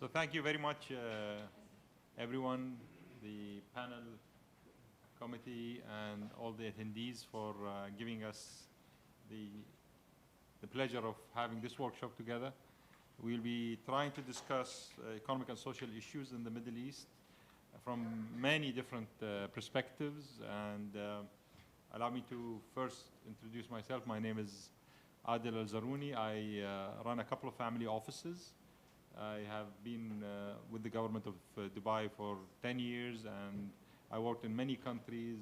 So thank you very much, everyone, the panel, committee, and all the attendees for giving us the pleasure of having this workshop together. We'll be trying to discuss economic and social issues in the Middle East from many different perspectives. And allow me to first introduce myself. My name is Adil Alzarooni. I run a couple of family offices. I have been with the government of Dubai for 10 years, and I worked in many countries,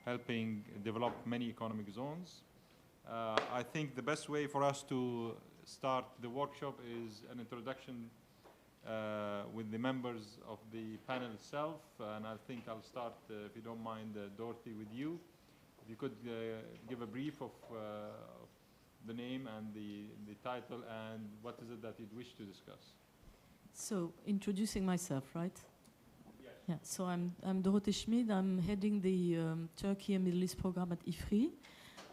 helping develop many economic zones. I think the best way for us to start the workshop is an introduction with the members of the panel itself. And I think I'll start, if you don't mind, Dorothée, with you. If you could give a brief of the name and the title and what is it that you'd wish to discuss. So, introducing myself, right? Yes. Yeah, so I'm Dorothée Schmid. I'm heading the Turkey and Middle East program at Ifri,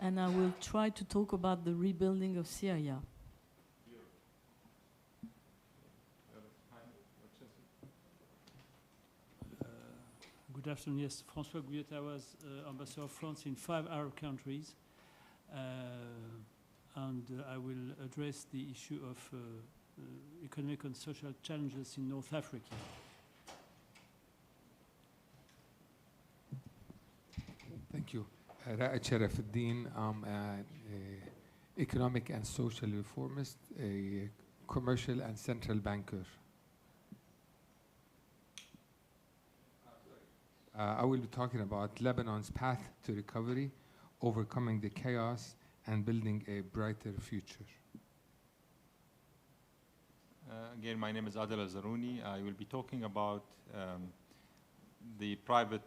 and I will try to talk about the rebuilding of Syria. Good afternoon. Yes, François Gouyette. I was ambassador of France in 5 Arab countries, and I will address the issue of economic and social challenges in North Africa. Thank you. Raed Charafeddine. I'm an economic and social reformist, a commercial and central banker. I will be talking about Lebanon's path to recovery, overcoming the chaos, and building a brighter future. Again, my name is Adil Zarooni. I will be talking about the private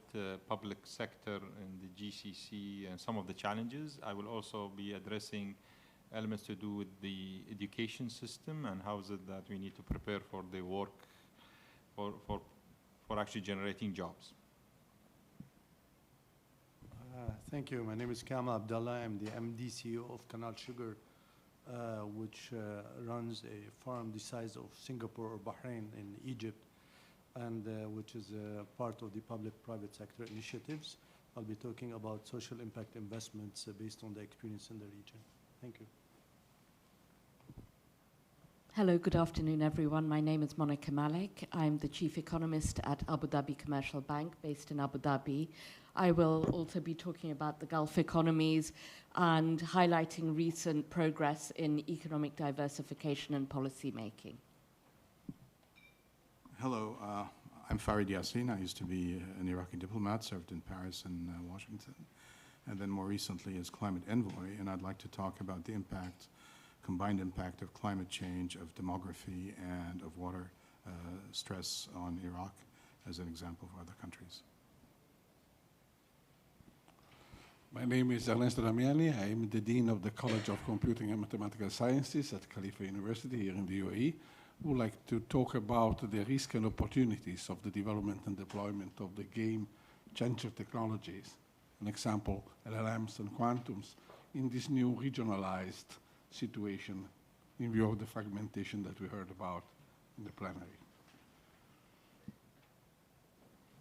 public sector in the GCC and some of the challenges. I will also be addressing elements to do with the education system and how is it that we need to prepare for the work for actually generating jobs. Thank you. My name is Kamel Abdallah. I'm the MD CEO of Canal Sugar, which runs a farm the size of Singapore or Bahrain in Egypt, and which is part of the public-private sector initiatives. I'll be talking about social impact investments based on the experience in the region. Thank you. Hello, good afternoon, everyone. My name is Monica Malik. I'm the chief economist at Abu Dhabi Commercial Bank, based in Abu Dhabi. I will also be talking about the Gulf economies and highlighting recent progress in economic diversification and policy making. Hello, I'm Yasseen. I used to be an Iraqi diplomat, served in Paris and Washington, and then more recently as climate envoy. And I'd like to talk about the impact, combined impact of climate change, of demography, and of water stress on Iraq as an example for other countries. My name is Ernesto Damiani. I am the Dean of the College of Computing and Mathematical Sciences at Khalifa University here in the UAE. I would like to talk about the risks and opportunities of the development and deployment of the game changer technologies. An example, LLMs and quantums in this new regionalized situation in view of the fragmentation that we heard about in the plenary.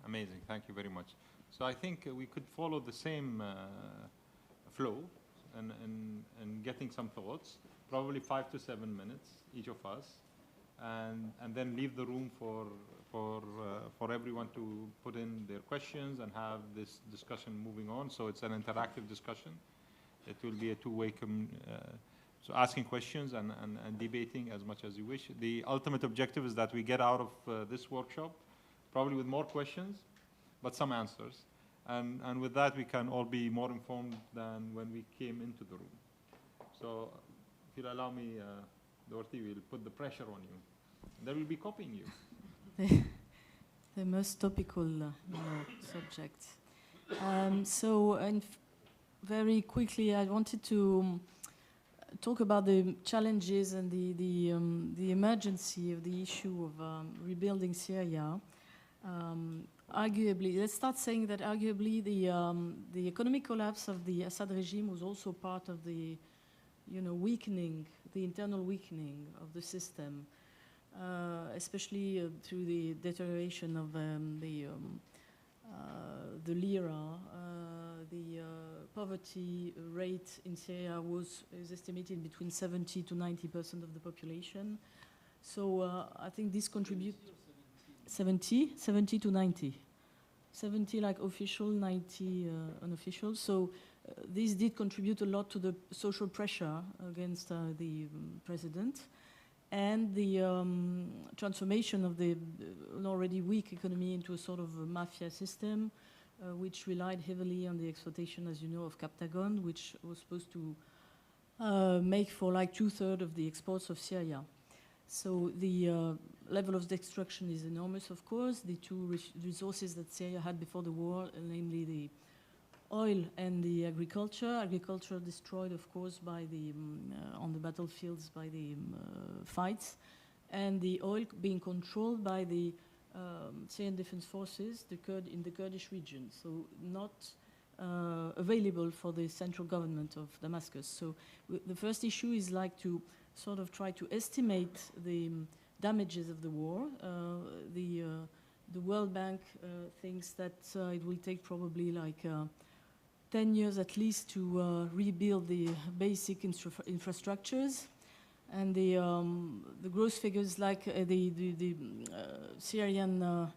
Amazing. Thank you very much. So I think we could follow the same flow and getting some thoughts, probably 5 to 7 minutes, each of us, and then leave the room for everyone to put in their questions and have this discussion moving on. So it's an interactive discussion. It will be a two-way so asking questions and debating as much as you wish. The ultimate objective is that we get out of this workshop probably with more questions, but some answers. And with that, we can all be more informed than when we came into the room. So if you'll allow me, Dorothée, we'll put the pressure on you. They will be copying you. The most topical subject. So very quickly, I wanted to talk about the challenges and the emergency of the issue of rebuilding Syria. Arguably, let's start saying that arguably the economic collapse of the Assad regime was also part of the, weakening, the internal weakening of the system. especially through the deterioration of the lira. The poverty rate in Syria is estimated between 70 to 90% of the population. So I think this contributes 70 to 90. 70 like official, 90 unofficial. So this did contribute a lot to the social pressure against the president and the transformation of the an already weak economy into a sort of a mafia system, which relied heavily on the exploitation, as you know, of Captagon, which was supposed to make for like 2/3 of the exports of Syria. So the level of destruction is enormous, of course. The two resources that Syria had before the war, namely the oil and the agriculture. Agriculture destroyed, of course, by the on the battlefields by the fights, and the oil being controlled by the Syrian Defense Forces, in the Kurdish region, so not available for the central government of Damascus. So the first issue is like to sort of try to estimate the damages of the war. The World Bank thinks that it will take probably like 10 years at least to rebuild the basic infrastructures. And the gross figures, like the Syrian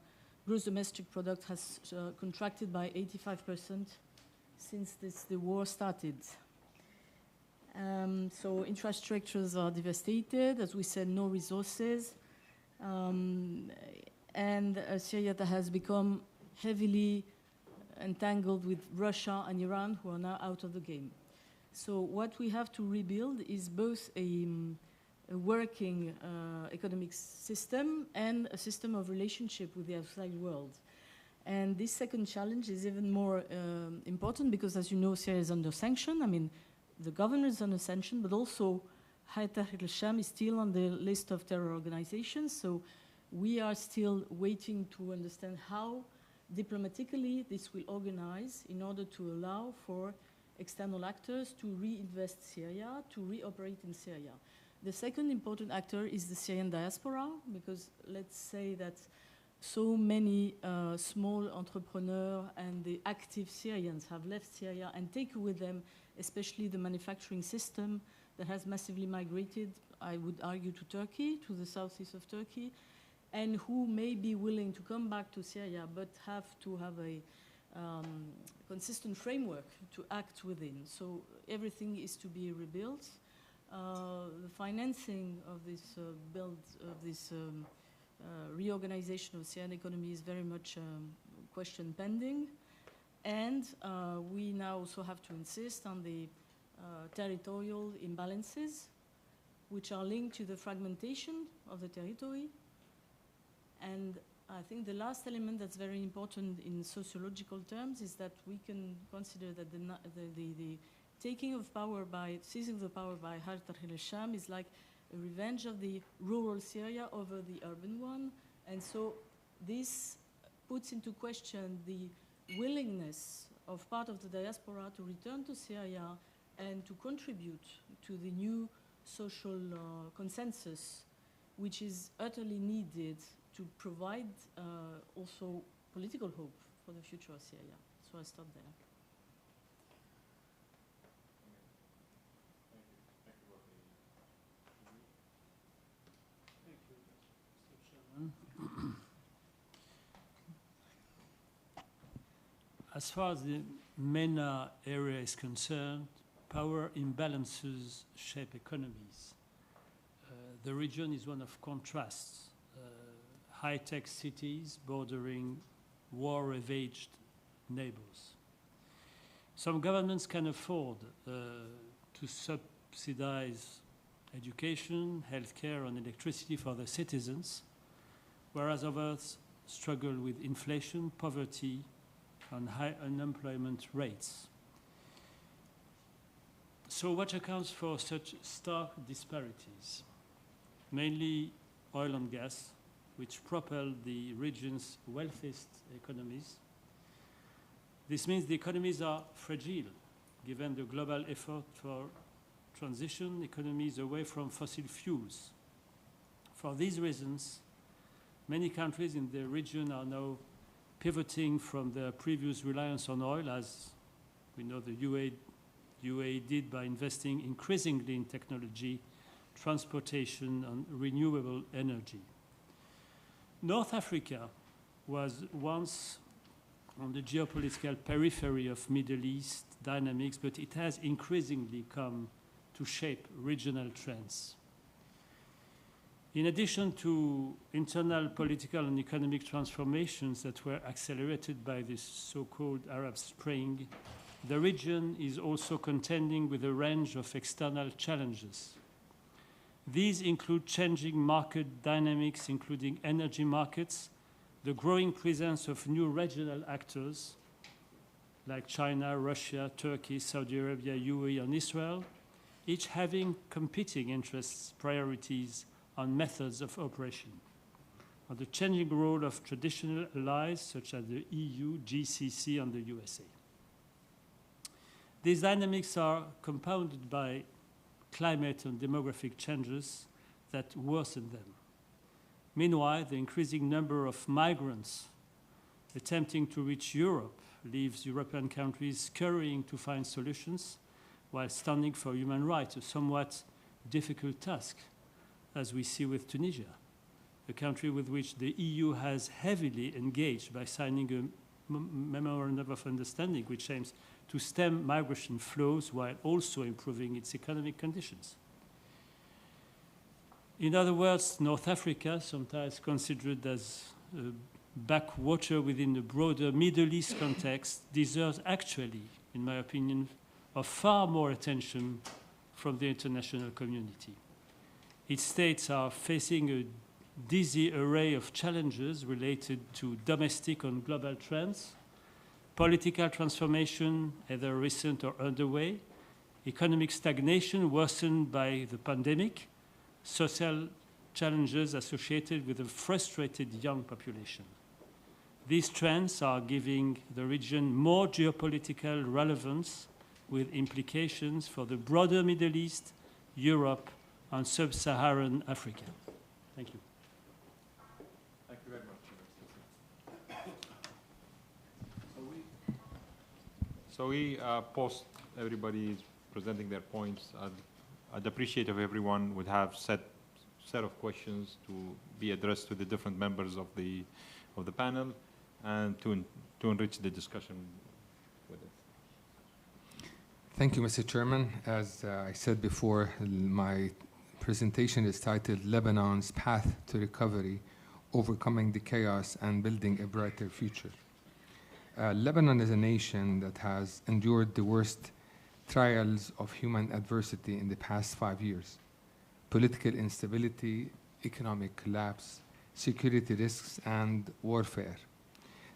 gross domestic product has contracted by 85% since the war started. So infrastructures are devastated, as we said, no resources. And Syria that has become heavily entangled with Russia and Iran, who are now out of the game. So what we have to rebuild is both a working economic system and a system of relationship with the outside world. And this second challenge is even more important because, as you know, Syria is under sanction. I mean, the government is under sanction, but also Hayat Tahrir al-Sham is still on the list of terror organizations. So we are still waiting to understand how diplomatically this will organize in order to allow for external actors to reinvest Syria, to reoperate in Syria. The second important actor is the Syrian diaspora, because let's say that so many small entrepreneurs and the active Syrians have left Syria and take with them especially the manufacturing system that has massively migrated, I would argue, to Turkey, to the southeast of Turkey, and who may be willing to come back to Syria but have to have a consistent framework to act within. So everything is to be rebuilt. The financing of this reorganization of the Syrian economy is very much question pending. And we now also have to insist on the territorial imbalances, which are linked to the fragmentation of the territory. And I think the last element that's very important in sociological terms is that we can consider that the taking of power by, seizing the power by Hayat Tahrir al-Sham is like a revenge of the rural Syria over the urban one. And so this puts into question the willingness of part of the diaspora to return to Syria and to contribute to the new social consensus, which is utterly needed to provide also political hope for the future of Syria. So I stop there. As far as the MENA area is concerned, power imbalances shape economies. The region is one of contrasts. High-tech cities bordering war-ravaged neighbors. Some governments can afford to subsidize education, healthcare, and electricity for their citizens, whereas others struggle with inflation, poverty, and high unemployment rates. So what accounts for such stark disparities? Mainly oil and gas, which propel the region's wealthiest economies. This means the economies are fragile, given the global effort for transition economies away from fossil fuels. For these reasons, many countries in the region are now pivoting from their previous reliance on oil, as we know the UAE did by investing increasingly in technology, transportation, and renewable energy. North Africa was once on the geopolitical periphery of Middle East dynamics, but it has increasingly come to shape regional trends. In addition to internal political and economic transformations that were accelerated by this so-called Arab Spring, the region is also contending with a range of external challenges. These include changing market dynamics, including energy markets, the growing presence of new regional actors like China, Russia, Turkey, Saudi Arabia, UAE, and Israel, each having competing interests, priorities, and methods of operation, and the changing role of traditional allies such as the EU, GCC, and the USA. These dynamics are compounded by climate and demographic changes that worsen them. Meanwhile, the increasing number of migrants attempting to reach Europe leaves European countries scurrying to find solutions while standing for human rights, a somewhat difficult task, as we see with Tunisia, a country with which the EU has heavily engaged by signing a memorandum of understanding which aims to stem migration flows while also improving its economic conditions. In other words, North Africa, sometimes considered as a backwater within the broader Middle East context, deserves actually, in my opinion, of far more attention from the international community. Its states are facing a dizzy array of challenges related to domestic and global trends, political transformation, either recent or underway, economic stagnation worsened by the pandemic, social challenges associated with a frustrated young population. These trends are giving the region more geopolitical relevance with implications for the broader Middle East, Europe, and sub-Saharan Africa. Thank you. Thank you very much. So we post everybody presenting their points. I'd appreciate if everyone would have set of questions to be addressed to the different members of the panel and to enrich the discussion with it. Thank you, Mr. Chairman. As I said before, my presentation is titled Lebanon's Path to Recovery, Overcoming the Chaos and Building a Brighter Future. Lebanon is a nation that has endured the worst trials of human adversity in the past 5 years: political instability, economic collapse, security risks, and warfare.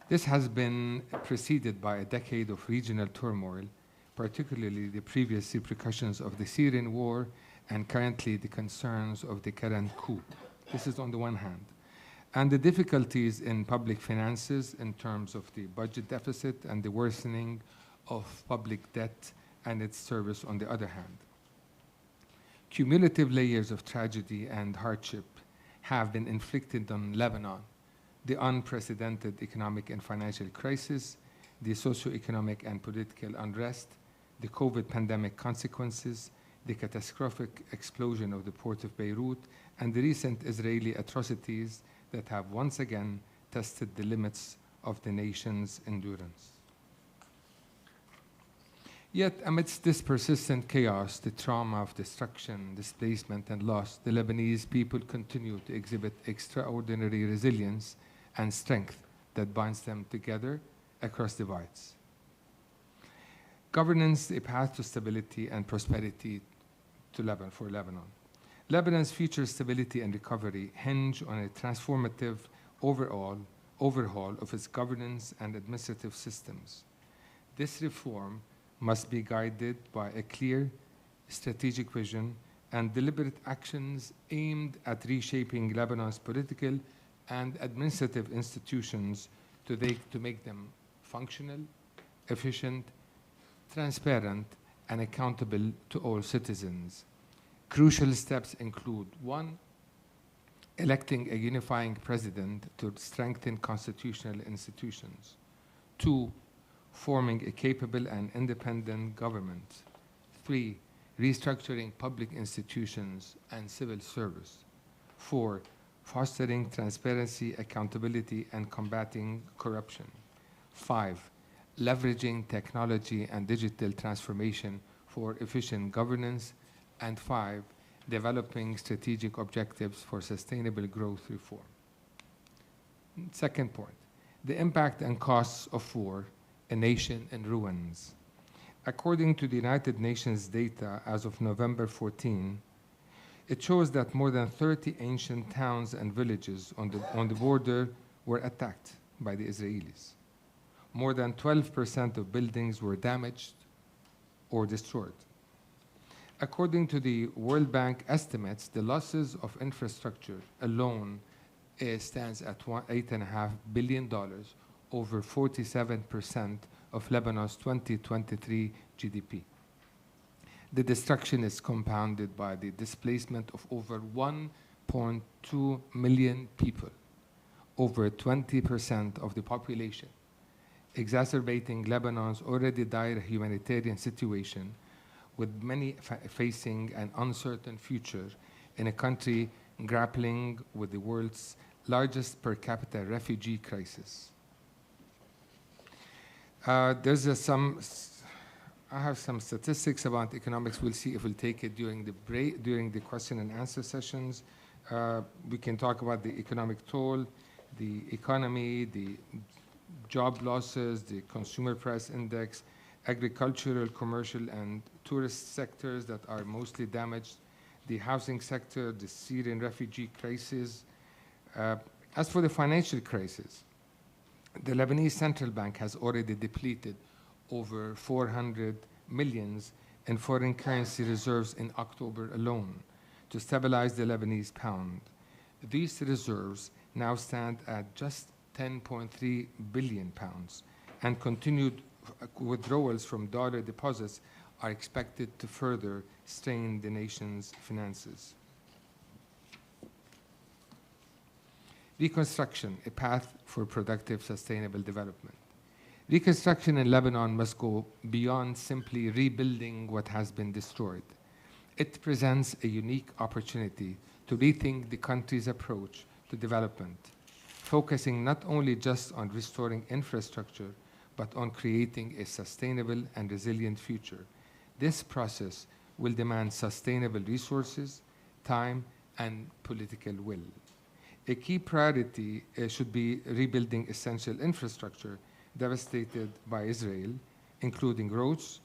This has been preceded by a decade of regional turmoil, particularly the previous repercussions of the Syrian war and currently the concerns of the current coup. This is on the one hand. And the difficulties in public finances in terms of the budget deficit and the worsening of public debt and its service on the other hand. Cumulative layers of tragedy and hardship have been inflicted on Lebanon: the unprecedented economic and financial crisis, the socio-economic and political unrest, the COVID pandemic consequences, the catastrophic explosion of the port of Beirut, and the recent Israeli atrocities that have once again tested the limits of the nation's endurance. Yet, amidst this persistent chaos, the trauma of destruction, displacement, and loss, the Lebanese people continue to exhibit extraordinary resilience and strength that binds them together across divides. Governance, a path to stability and prosperity for Lebanon. Lebanon's future stability and recovery hinge on a transformative overhaul of its governance and administrative systems. This reform must be guided by a clear strategic vision and deliberate actions aimed at reshaping Lebanon's political and administrative institutions to make them functional, efficient, transparent, and accountable to all citizens. Crucial steps include: 1, electing a unifying president to strengthen constitutional institutions. 2, forming a capable and independent government. 3, restructuring public institutions and civil service. 4, fostering transparency, accountability, and combating corruption. 5, leveraging technology and digital transformation for efficient governance. And 5, developing strategic objectives for sustainable growth reform. Second point, the impact and costs of war, a nation in ruins. According to the United Nations data as of November 14, it shows that more than 30 ancient towns and villages on the border were attacked by the Israelis. More than 12% of buildings were damaged or destroyed. According to the World Bank estimates, the losses of infrastructure alone stands at $8.5 billion, over 47% of Lebanon's 2023 GDP. The destruction is compounded by the displacement of over 1.2 million people, over 20% of the population, exacerbating Lebanon's already dire humanitarian situation, with many facing an uncertain future in a country grappling with the world's largest per capita refugee crisis. I have some statistics about economics. We'll see if we'll take it during the break, during the question and answer sessions. We can talk about the economic toll, the economy, the job losses, the consumer price index, agricultural, commercial, and tourist sectors that are mostly damaged, the housing sector, the Syrian refugee crisis. As for the financial crisis, the Lebanese Central Bank has already depleted over 400 million in foreign currency reserves in October alone to stabilize the Lebanese pound. These reserves now stand at just 10.3 billion pounds, and continued withdrawals from dollar deposits are expected to further strain the nation's finances. Reconstruction, a path for productive, sustainable development. Reconstruction in Lebanon must go beyond simply rebuilding what has been destroyed. It presents a unique opportunity to rethink the country's approach to development, focusing not only just on restoring infrastructure, but on creating a sustainable and resilient future. This process will demand sustainable resources, time, and political will. A key priority should be rebuilding essential infrastructure devastated by Israel, including roads,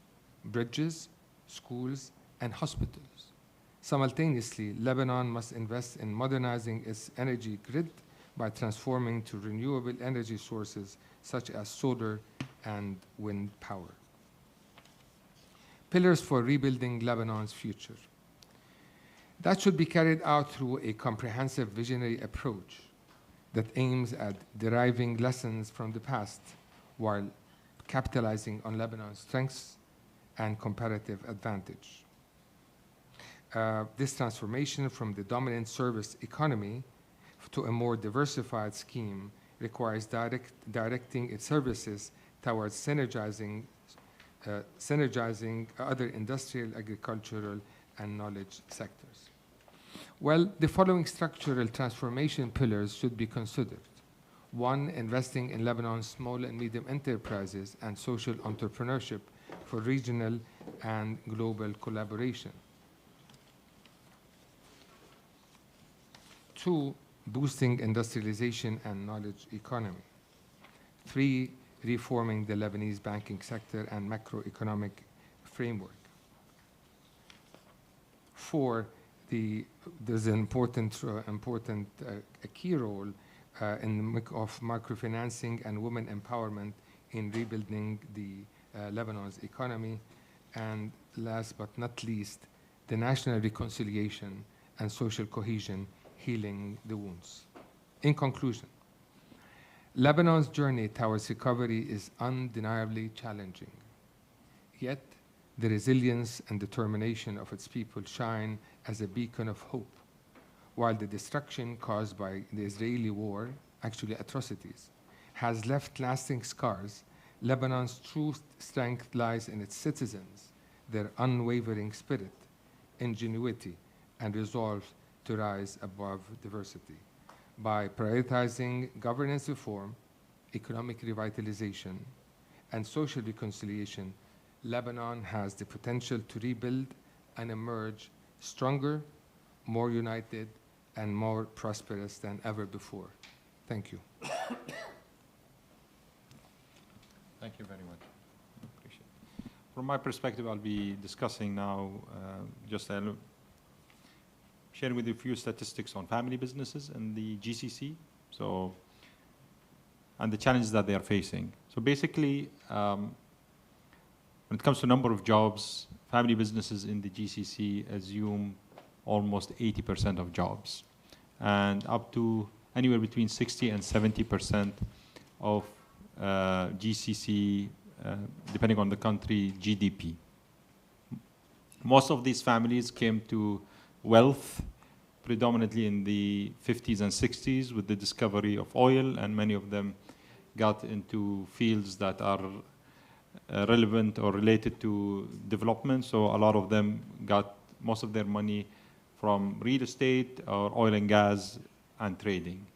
bridges, schools, and hospitals. Simultaneously, Lebanon must invest in modernizing its energy grid by transforming to renewable energy sources such as solar and wind power. Pillars for rebuilding Lebanon's future. That should be carried out through a comprehensive visionary approach that aims at deriving lessons from the past while capitalizing on Lebanon's strengths and comparative advantage. This transformation from the dominant service economy to a more diversified scheme requires directing its services towards synergizing other industrial, agricultural, and knowledge sectors. Well, the following structural transformation pillars should be considered. 1, investing in Lebanon's small and medium enterprises and social entrepreneurship for regional and global collaboration. 2, boosting industrialization and knowledge economy. 3, reforming the Lebanese banking sector and macroeconomic framework. 4, there's an important key role of microfinancing and women empowerment in rebuilding the Lebanon's economy. And last but not least, the national reconciliation and social cohesion, healing the wounds. In conclusion, Lebanon's journey towards recovery is undeniably challenging. Yet, the resilience and determination of its people shine as a beacon of hope. while the destruction caused by the Israeli war, actually atrocities, has left lasting scars, Lebanon's true strength lies in its citizens, their unwavering spirit, ingenuity, and resolve to rise above diversity. By prioritizing governance reform, economic revitalization, and social reconciliation, Lebanon has the potential to rebuild and emerge stronger, more united, and more prosperous than ever before. Thank you. Thank you very much. Appreciate it. From my perspective, I'll be discussing now, sharing with you a few statistics on family businesses in the GCC, and the challenges that they are facing. So basically, when it comes to number of jobs, family businesses in the GCC assume almost 80% of jobs, and up to anywhere between 60 and 70% of GCC, depending on the country, GDP. Most of these families came to wealth predominantly in the 50s and 60s with the discovery of oil, and many of them got into fields that are relevant or related to development. So a lot of them got most of their money from real estate or oil and gas and trading.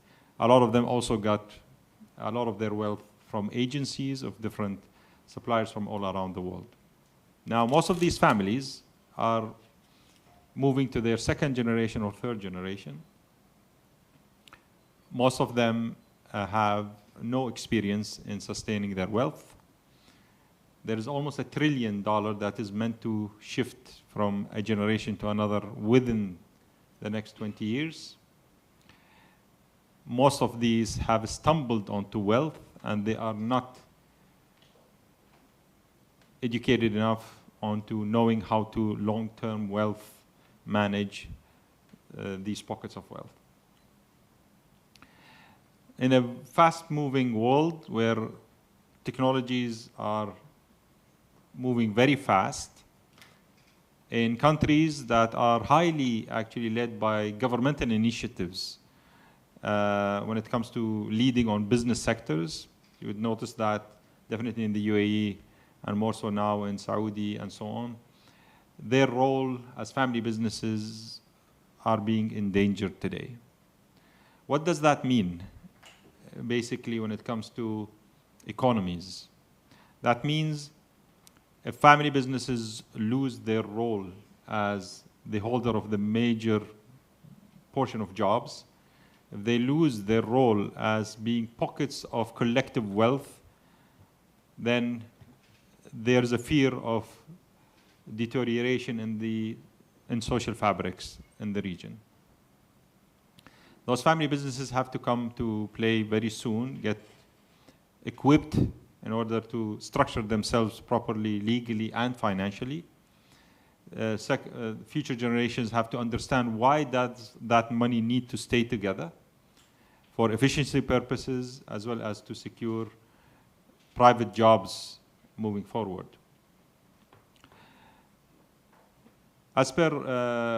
A lot of them also got a lot of their wealth from agencies of different suppliers from all around the world. Now, most of these families are moving to their second generation or third generation. Most of them have no experience in sustaining their wealth. There is almost $1 trillion that is meant to shift from a generation to another within the next 20 years. Most of these have stumbled onto wealth, and they are not educated enough onto knowing how to long-term wealth manage these pockets of wealth. In a fast-moving world where technologies are moving very fast, in countries that are highly actually led by governmental initiatives, when it comes to leading on business sectors, you would notice that definitely in the UAE and more so now in Saudi and so on, their role as family businesses are being endangered today. What does that mean? Basically, when it comes to economies, that means if family businesses lose their role as the holder of the major portion of jobs, if they lose their role as being pockets of collective wealth, then there's a fear of deterioration in social fabrics in the region. Those family businesses have to come to play very soon, get equipped in order to structure themselves properly, legally and financially. Future generations have to understand why does that money need to stay together for efficiency purposes, as well as to secure private jobs moving forward. As per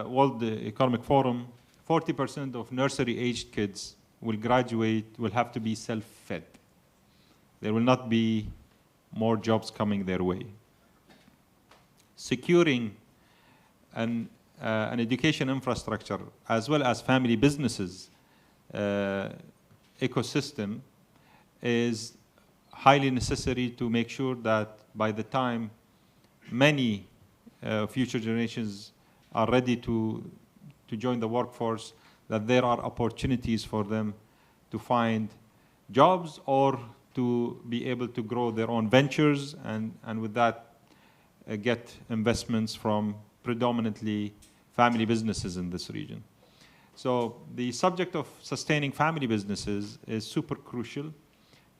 World Economic Forum, 40% of nursery-aged kids will have to be self-fed. There will not be more jobs coming their way. Securing an education infrastructure, as well as family businesses ecosystem, is highly necessary to make sure that by the time many future generations are ready to join the workforce, that there are opportunities for them to find jobs or to be able to grow their own ventures, and with that get investments from predominantly family businesses in this region. So the subject of sustaining family businesses is super crucial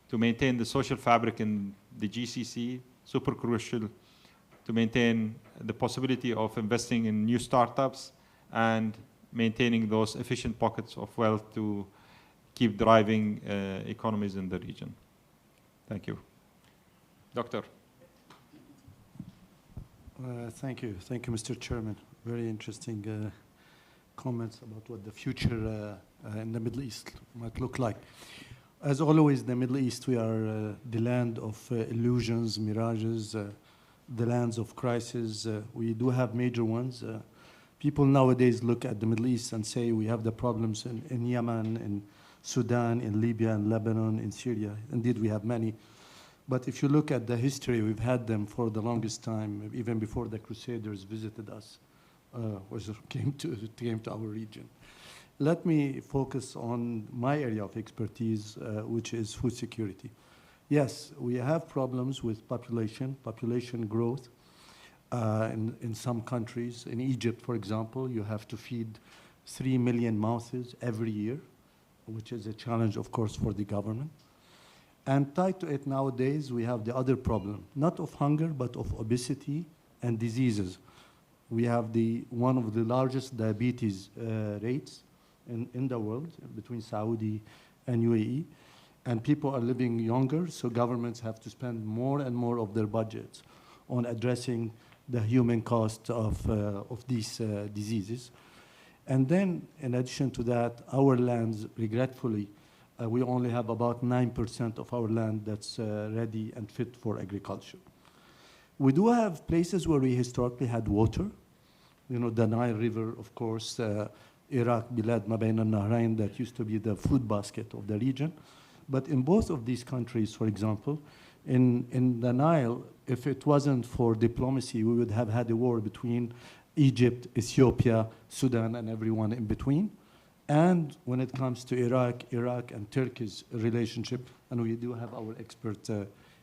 to maintain the social fabric in the GCC, super crucial to maintain the possibility of investing in new startups and maintaining those efficient pockets of wealth to keep driving economies in the region. Thank you. Doctor. Thank you, Mr. Chairman. Very interesting comments about what the future in the Middle East might look like. As always, the Middle East, we are the land of illusions, mirages, the lands of crisis. We do have major ones. People nowadays look at the Middle East and say we have the problems in Yemen, in Sudan, in Libya, in Lebanon, in Syria. Indeed, we have many. But if you look at the history, we've had them for the longest time, even before the Crusaders visited us, came to our region. Let me focus on my area of expertise, which is food security. Yes, we have problems with population growth in some countries. In Egypt, for example, you have to feed 3 million mouths every year, which is a challenge, of course, for the government. And tied to it nowadays, we have the other problem, not of hunger, but of obesity and diseases. We have one of the largest diabetes rates in the world, between Saudi and UAE. And people are living younger, so governments have to spend more and more of their budgets on addressing the human cost of these diseases. And then, in addition to that, our lands, regretfully, we only have about 9% of our land that's ready and fit for agriculture. We do have places where we historically had water. You know, the Nile River, of course, Iraq, Bilad Mabain al-Nahrain, that used to be the food basket of the region. But in both of these countries, for example, in the Nile, if it wasn't for diplomacy, we would have had a war between Egypt, Ethiopia, Sudan, and everyone in between. And when it comes to Iraq and Turkey's relationship, and we do have our expert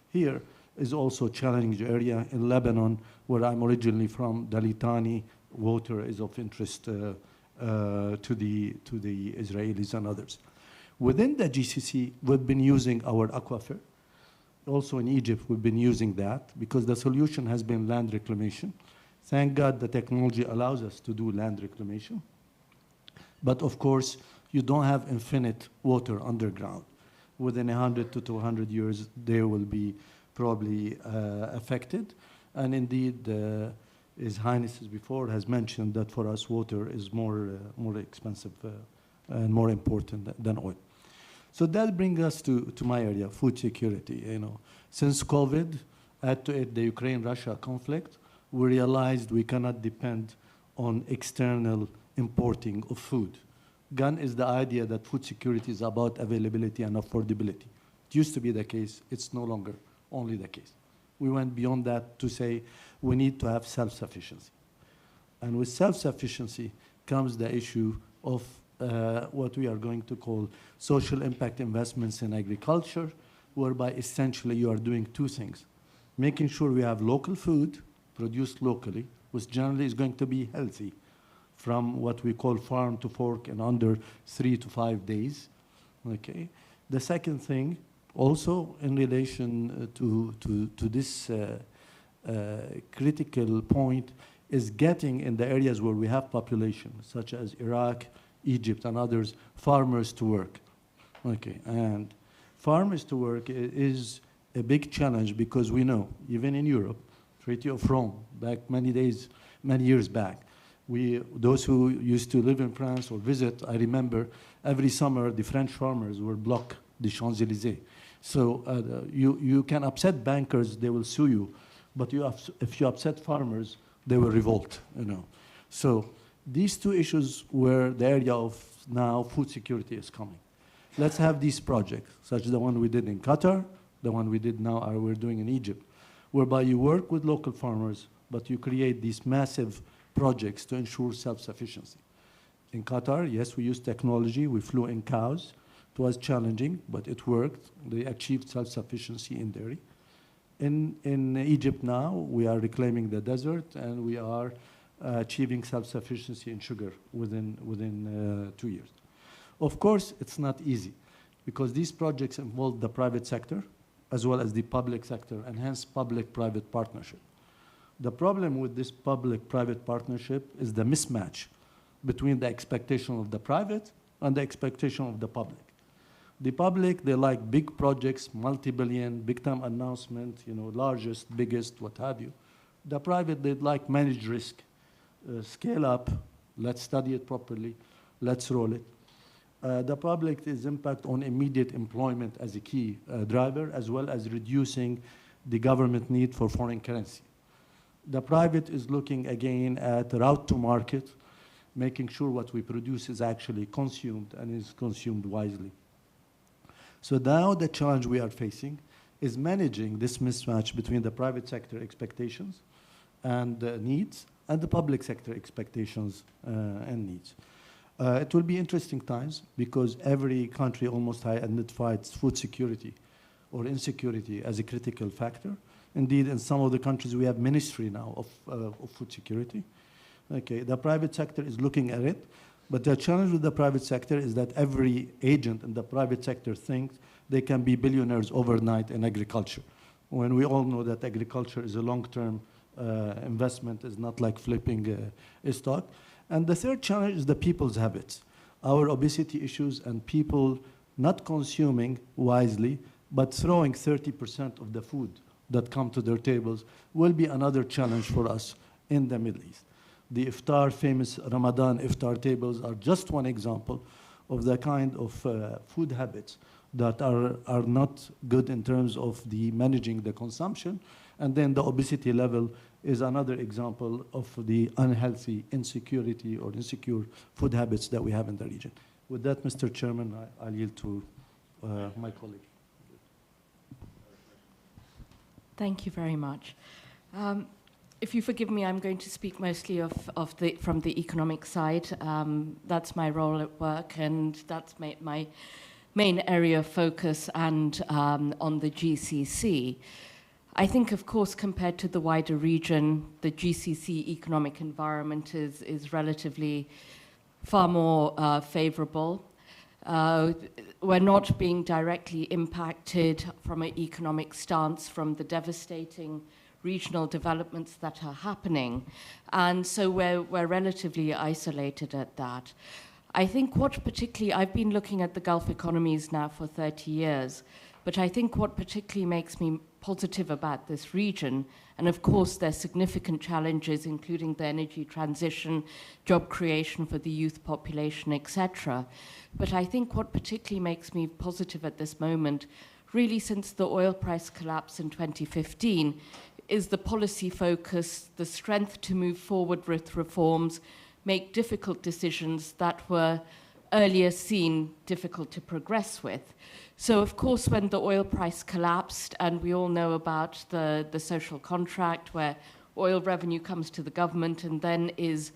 here, is also a challenging area. In Lebanon, where I'm originally from, the Litani water is of interest to the Israelis and others. Within the GCC, we've been using our aquifer. Also in Egypt, we've been using that because the solution has been land reclamation. Thank God the technology allows us to do land reclamation. But of course, you don't have infinite water underground. Within 100 to 200 years, they will be probably affected. And indeed, His Highness before has mentioned that for us, water is more expensive and more important than oil. So that brings us to my area, food security. You know, since COVID, add to it the Ukraine-Russia conflict, we realized we cannot depend on external importing of food. Gone is the idea that food security is about availability and affordability. It used to be the case. It's no longer only the case. We went beyond that to say we need to have self-sufficiency. And with self-sufficiency comes the issue of what we are going to call social impact investments in agriculture, whereby essentially you are doing two things. Making sure we have local food produced locally, which generally is going to be healthy, from what we call farm to fork in under 3 to 5 days. Okay. The second thing, also in relation to this critical point, is getting in the areas where we have population, such as Iraq, Egypt, and others, farmers to work. Okay, and farmers to work is a big challenge because we know, even in Europe, Treaty of Rome, back many years back, those who used to live in France or visit, I remember every summer the French farmers would block the Champs-Élysées. So you can upset bankers, they will sue you, but if you upset farmers, they will revolt, you know. So these two issues were the area of now food security is coming. Let's have these projects, such as the one we did in Qatar, the one we did now, we're doing in Egypt, whereby you work with local farmers, but you create these massive projects to ensure self-sufficiency. In Qatar, yes, we used technology. We flew in cows. It was challenging, but it worked. They achieved self-sufficiency in dairy. In Egypt now, we are reclaiming the desert, and we are achieving self-sufficiency in sugar within 2 years. Of course, it's not easy, because these projects involve the private sector as well as the public sector, and hence public-private partnership. The problem with this public-private partnership is the mismatch between the expectation of the private and the expectation of the public. The public, they like big projects, multi-billion, big-time announcement, you know, largest, biggest, what have you. The private, they'd like managed risk, scale up, Let's study it properly. Let's roll it. The public is impact on immediate employment as a key driver, as well as reducing the government need for foreign currency. The private is looking again at route to market, making sure what we produce is actually consumed and is consumed wisely. So now the challenge we are facing is managing this mismatch between the private sector expectations and needs and the public sector expectations and needs. It will be interesting times because every country almost identifies food security or insecurity as a critical factor. Indeed, in some of the countries, we have ministry now of food security. Okay, the private sector is looking at it, but the challenge with the private sector is that every agent in the private sector thinks they can be billionaires overnight in agriculture, when we all know that agriculture is a long-term investment, is not like flipping a stock. And the third challenge is the people's habits, our obesity issues and people not consuming wisely, but throwing 30% of the food that come to their tables will be another challenge for us in the Middle East. The iftar, famous Ramadan iftar tables are just one example of the kind of food habits that are not good in terms of the managing the consumption. And then the obesity level is another example of the unhealthy insecurity or insecure food habits that we have in the region. With that, Mr. Chairman, I'll yield to my colleague. Thank you very much. If you forgive me, I'm going to speak mostly from the economic side. That's my role at work, and that's my main area of focus and on the GCC. I think, of course, compared to the wider region, the GCC economic environment is relatively far more favorable. We're not being directly impacted from an economic stance from the devastating regional developments that are happening. And so we're relatively isolated at that. I think what particularly, I've been looking at the Gulf economies now for 30 years, but I think what particularly makes me positive about this region, and of course there's significant challenges, including the energy transition, job creation for the youth population, etc. But I think what particularly makes me positive at this moment, really since the oil price collapse in 2015, is the policy focus, the strength to move forward with reforms, make difficult decisions that were earlier seen difficult to progress with. So of course, when the oil price collapsed, and we all know about the social contract where oil revenue comes to the government and then is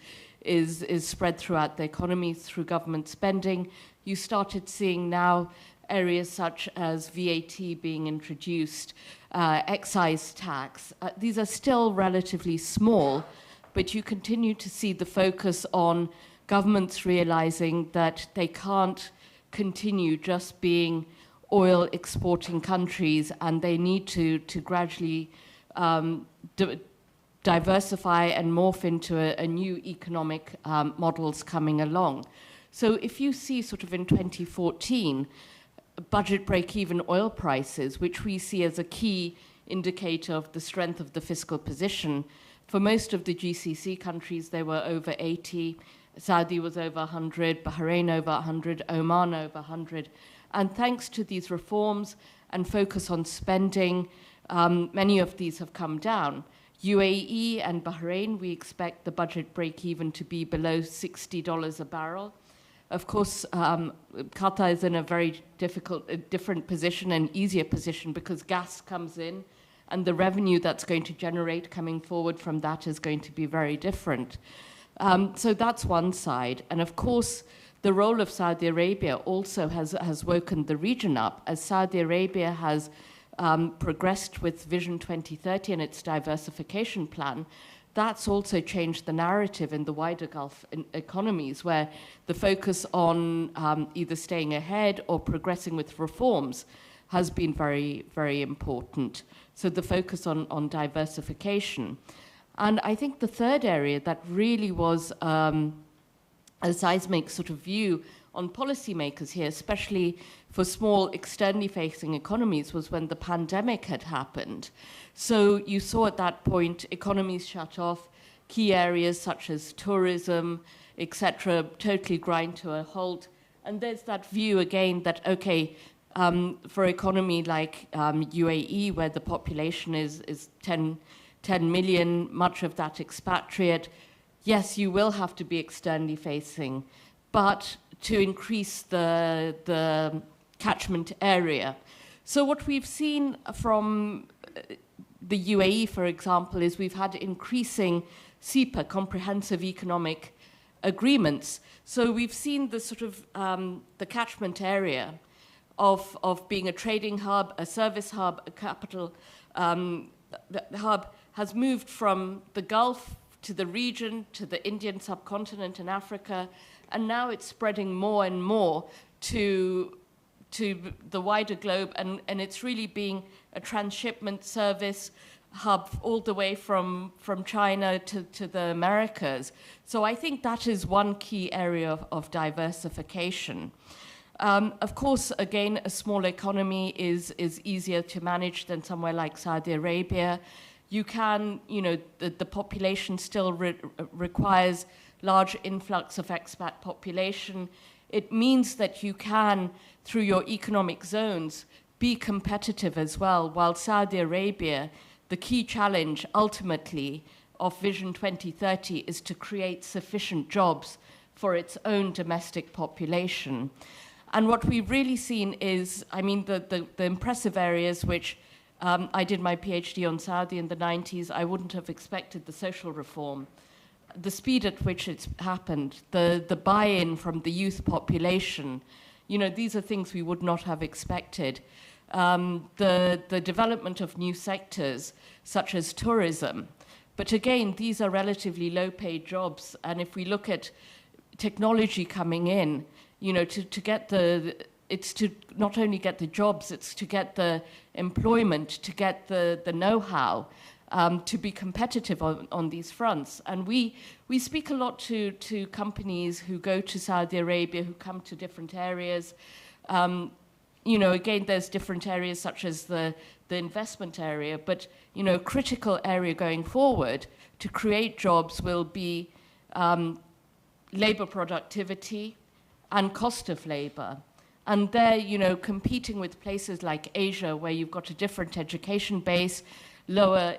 spread throughout the economy through government spending, you started seeing now areas such as VAT being introduced, excise tax. These are still relatively small, but you continue to see the focus on governments realizing that they can't continue just being oil exporting countries, and they need to gradually diversify and morph into a new economic models coming along. So if you see sort of in 2014, budget break-even oil prices, which we see as a key indicator of the strength of the fiscal position, for most of the GCC countries, they were over 80. Saudi was over 100, Bahrain over 100, Oman over 100. And thanks to these reforms and focus on spending, many of these have come down. UAE and Bahrain, we expect the budget break-even to be below $60 a barrel. Of course, Qatar is in a very different position, an easier position, because gas comes in, and the revenue that's going to generate coming forward from that is going to be very different. So that's one side. And of course, the role of Saudi Arabia also has woken the region up, as Saudi Arabia has progressed with Vision 2030 and its diversification plan. That's also changed the narrative in the wider Gulf economies, where the focus on either staying ahead or progressing with reforms has been very, very important. So the focus on diversification. And I think the third area that really was a seismic sort of view on policymakers here, especially for small externally facing economies, was when the pandemic had happened. So you saw at that point economies shut off, key areas such as tourism, etc., totally grind to a halt. And there's that view again that, okay, for economy like UAE, where the population is 10 million, much of that expatriate, yes, you will have to be externally facing, but to increase the catchment area. So what we've seen from the UAE, for example, is we've had increasing CEPA, comprehensive economic agreements. So we've seen the sort of the catchment area of being a trading hub, a service hub, a capital the hub has moved from the Gulf to the region, to the Indian subcontinent and Africa, and now it's spreading more and more to the wider globe, and it's really being a transshipment service hub all the way from China to the Americas. So I think that is one key area of diversification. Of course, again, a small economy is easier to manage than somewhere like Saudi Arabia. You can, the population still requires large influx of expat population. It means that you can, through your economic zones, be competitive as well, while Saudi Arabia, the key challenge ultimately of Vision 2030 is to create sufficient jobs for its own domestic population. And what we've really seen is, the impressive areas which I did my PhD on Saudi in the 90s, I wouldn't have expected the social reform. The speed at which it's happened, the buy-in from the youth population, these are things we would not have expected. The development of new sectors, such as tourism. But again, these are relatively low-paid jobs. And if we look at technology coming in, to get it's to not only get the jobs, it's to get the employment, to get the know-how, to be competitive on these fronts. And we speak a lot to companies who go to Saudi Arabia, who come to different areas. Again, there's different areas such as the investment area, but, a critical area going forward to create jobs will be labor productivity and cost of labor. And they're, competing with places like Asia, where you've got a different education base, lower,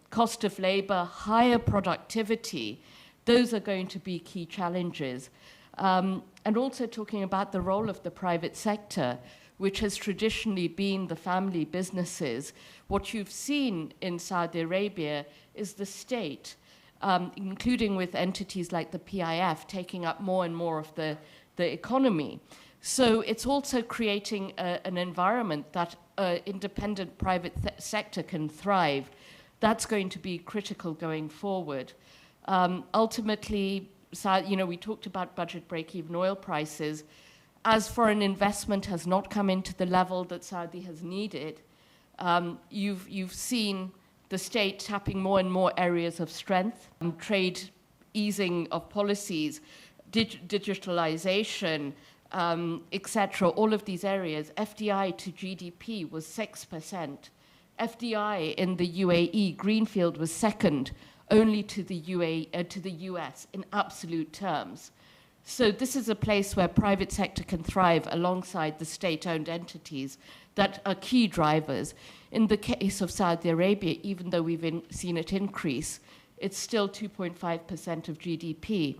cost of labor, higher productivity. Those are going to be key challenges. And also talking about the role of the private sector, which has traditionally been the family businesses. What you've seen in Saudi Arabia is the state, including with entities like the PIF, taking up more and more of the economy. So it's also creating an environment that independent private sector can thrive. That's going to be critical going forward. Ultimately, we talked about budget break-even oil prices. As foreign investment has not come into the level that Saudi has needed, you've seen the state tapping more and more areas of strength, trade easing of policies, digitalization, etc. All of these areas. FDI to GDP was 6%. FDI in the UAE, Greenfield, was second only to the US in absolute terms. So this is a place where private sector can thrive alongside the state-owned entities that are key drivers. In the case of Saudi Arabia, even though we've seen it increase, it's still 2.5% of GDP.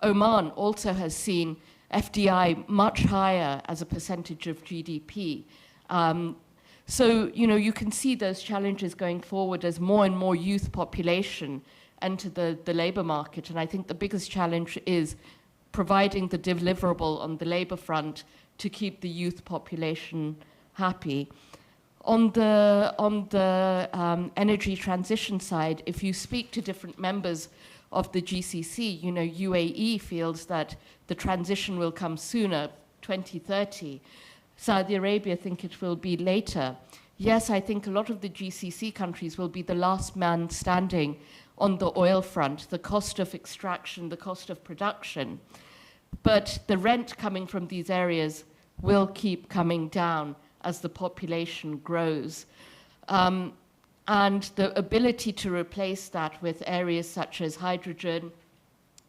Oman also has seen FDI much higher as a percentage of GDP. So, you can see those challenges going forward as more and more youth population enter the labor market. And I think the biggest challenge is providing the deliverable on the labor front to keep the youth population happy. On the energy transition side, if you speak to different members of the GCC, UAE feels that the transition will come sooner, 2030. Saudi Arabia think it will be later. Yes, I think a lot of the GCC countries will be the last man standing on the oil front, the cost of extraction, the cost of production. But the rent coming from these areas will keep coming down as the population grows. And the ability to replace that with areas such as hydrogen,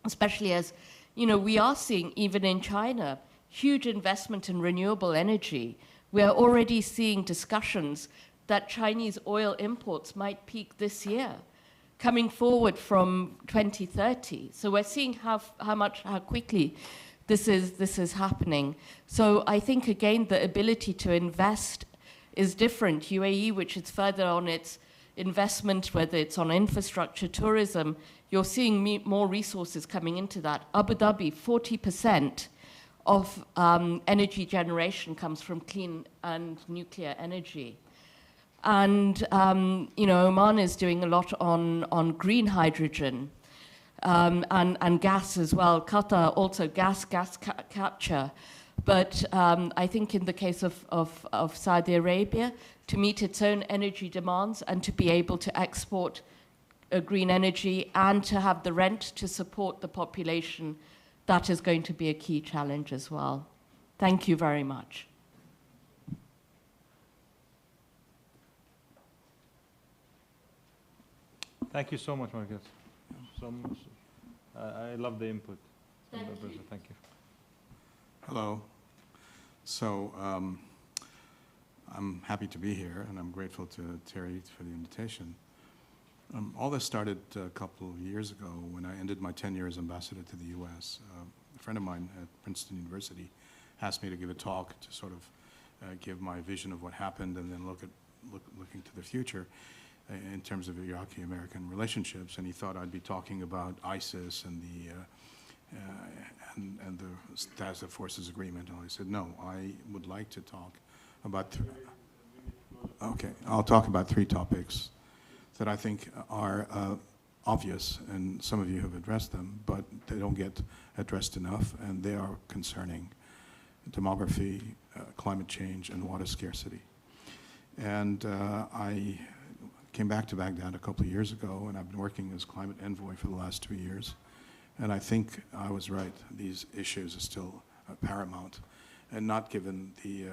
especially as, you know, we are seeing, even in China, huge investment in renewable energy. We are already seeing discussions that Chinese oil imports might peak this year, coming forward from 2030. So we're seeing how quickly this is happening. So I think, again, the ability to invest is different. UAE, which is further on its investment, whether it's on infrastructure, tourism, you're seeing more resources coming into that. Abu Dhabi, 40% of energy generation comes from clean and nuclear energy. And you know, Oman is doing a lot on green hydrogen and gas as well. Qatar also gas capture. But I think in the case of Saudi Arabia, to meet its own energy demands and to be able to export green energy and to have the rent to support the population, that is going to be a key challenge as well. Thank you very much. Thank you so much, Marcus. I love the input. Thank you. Thank you. Hello. So I'm happy to be here, and I'm grateful to Terry for the invitation. All this started a couple of years ago when I ended my tenure as ambassador to the U.S. A friend of mine at Princeton University asked me to give a talk to sort of give my vision of what happened and then looking to the future in terms of Iraqi-American relationships, and he thought I'd be talking about ISIS and the Task Forces Agreement. And I said, no, I would like to talk about. Okay, I'll talk about three topics that I think are obvious, and some of you have addressed them, but they don't get addressed enough, and they are concerning demography, climate change, and water scarcity. And I came back to Baghdad a couple of years ago, and I've been working as climate envoy for the last 2 years. And I think I was right. These issues are still paramount and not given the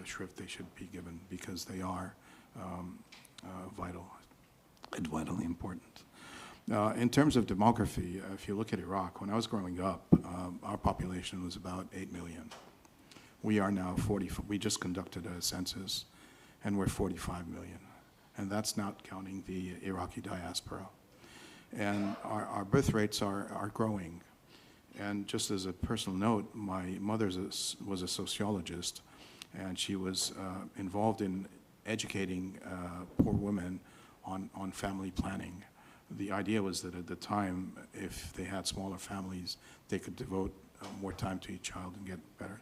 shrift they should be given, because they are vital and vitally important. In terms of demography, if you look at Iraq, when I was growing up, our population was about 8 million. We are now 40, we just conducted a census, and we're 45 million. And that's not counting the Iraqi diaspora. And our birth rates are growing. And just as a personal note, my mother was a sociologist, and she was involved in educating poor women on family planning. The idea was that at the time, if they had smaller families, they could devote more time to each child and get better.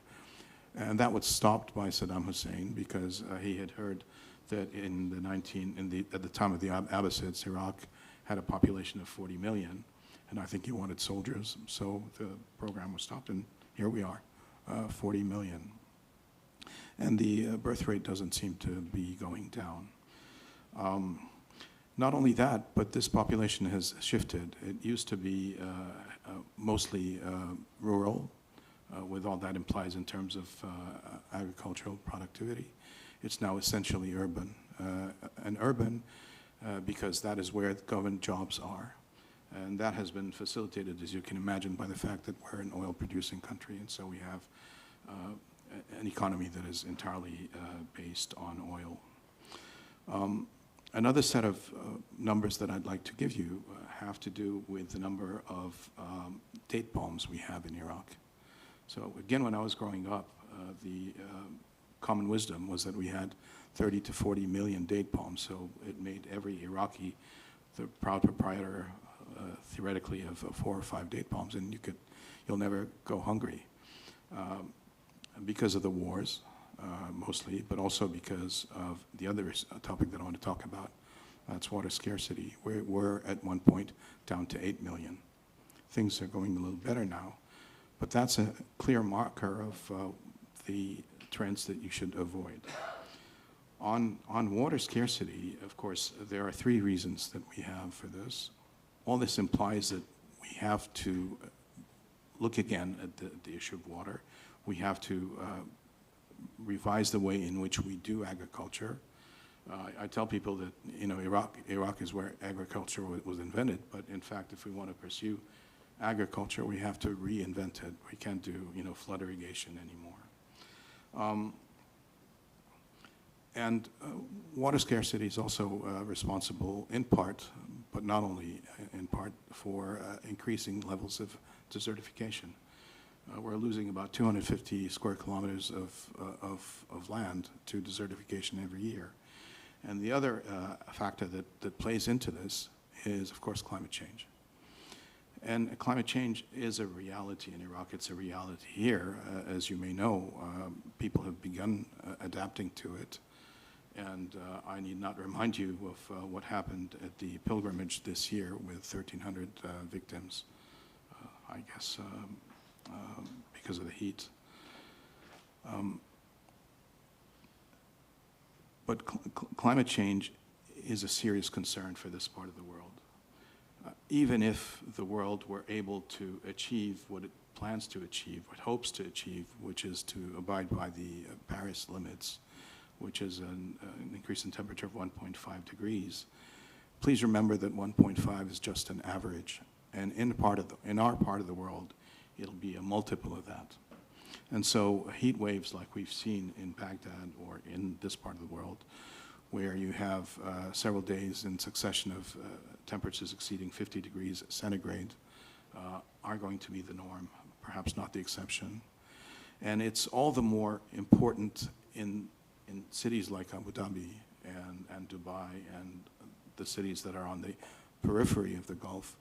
And that was stopped by Saddam Hussein, because he had heard that at the time of the Abbasids, Iraq had a population of 40 million, and I think he wanted soldiers, so the program was stopped, and here we are, 40 million. And the birth rate doesn't seem to be going down. Not only that, but this population has shifted. It used to be mostly rural, with all that implies in terms of agricultural productivity. It's now essentially urban. And urban because that is where government jobs are. And that has been facilitated, as you can imagine, by the fact that we're an oil-producing country, and so we have an economy that is entirely based on oil. Another set of numbers that I'd like to give you have to do with the number of date palms we have in Iraq. So again, when I was growing up, the common wisdom was that we had 30 to 40 million date palms, so it made every Iraqi the proud proprietor, theoretically, of 4 or 5 date palms, and you'll never go hungry because of the wars, mostly, but also because of the other topic that I want to talk about. That's water scarcity. We're at one point down to 8 million. Things are going a little better now, but that's a clear marker of the trends that you should avoid. On water scarcity, of course, there are 3 reasons that we have for this. All this implies that we have to look again at the issue of water. We have to revise the way in which we do agriculture. I tell people that Iraq is where agriculture was invented, but in fact, if we want to pursue agriculture, we have to reinvent it. We can't do, flood irrigation anymore. And water scarcity is also responsible in part, but not only in part, for increasing levels of desertification. We're losing about 250 square kilometers of land to desertification every year. And the other factor that plays into this is, of course, climate change. And climate change is a reality in Iraq. It's a reality here. As you may know, people have begun adapting to it. And I need not remind you of what happened at the pilgrimage this year with 1,300 victims, I guess, because of the heat. But climate change is a serious concern for this part of the world. Even if the world were able to achieve what it plans to achieve, what it hopes to achieve, which is to abide by the Paris limits, which is an increase in temperature of 1.5 degrees, please remember that 1.5 is just an average. And in our part of the world, it'll be a multiple of that. And so heat waves like we've seen in Baghdad or in this part of the world, where you have several days in succession of temperatures exceeding 50 degrees centigrade, are going to be the norm, perhaps not the exception. And it's all the more important in cities like Abu Dhabi and Dubai and the cities that are on the periphery of the Gulf,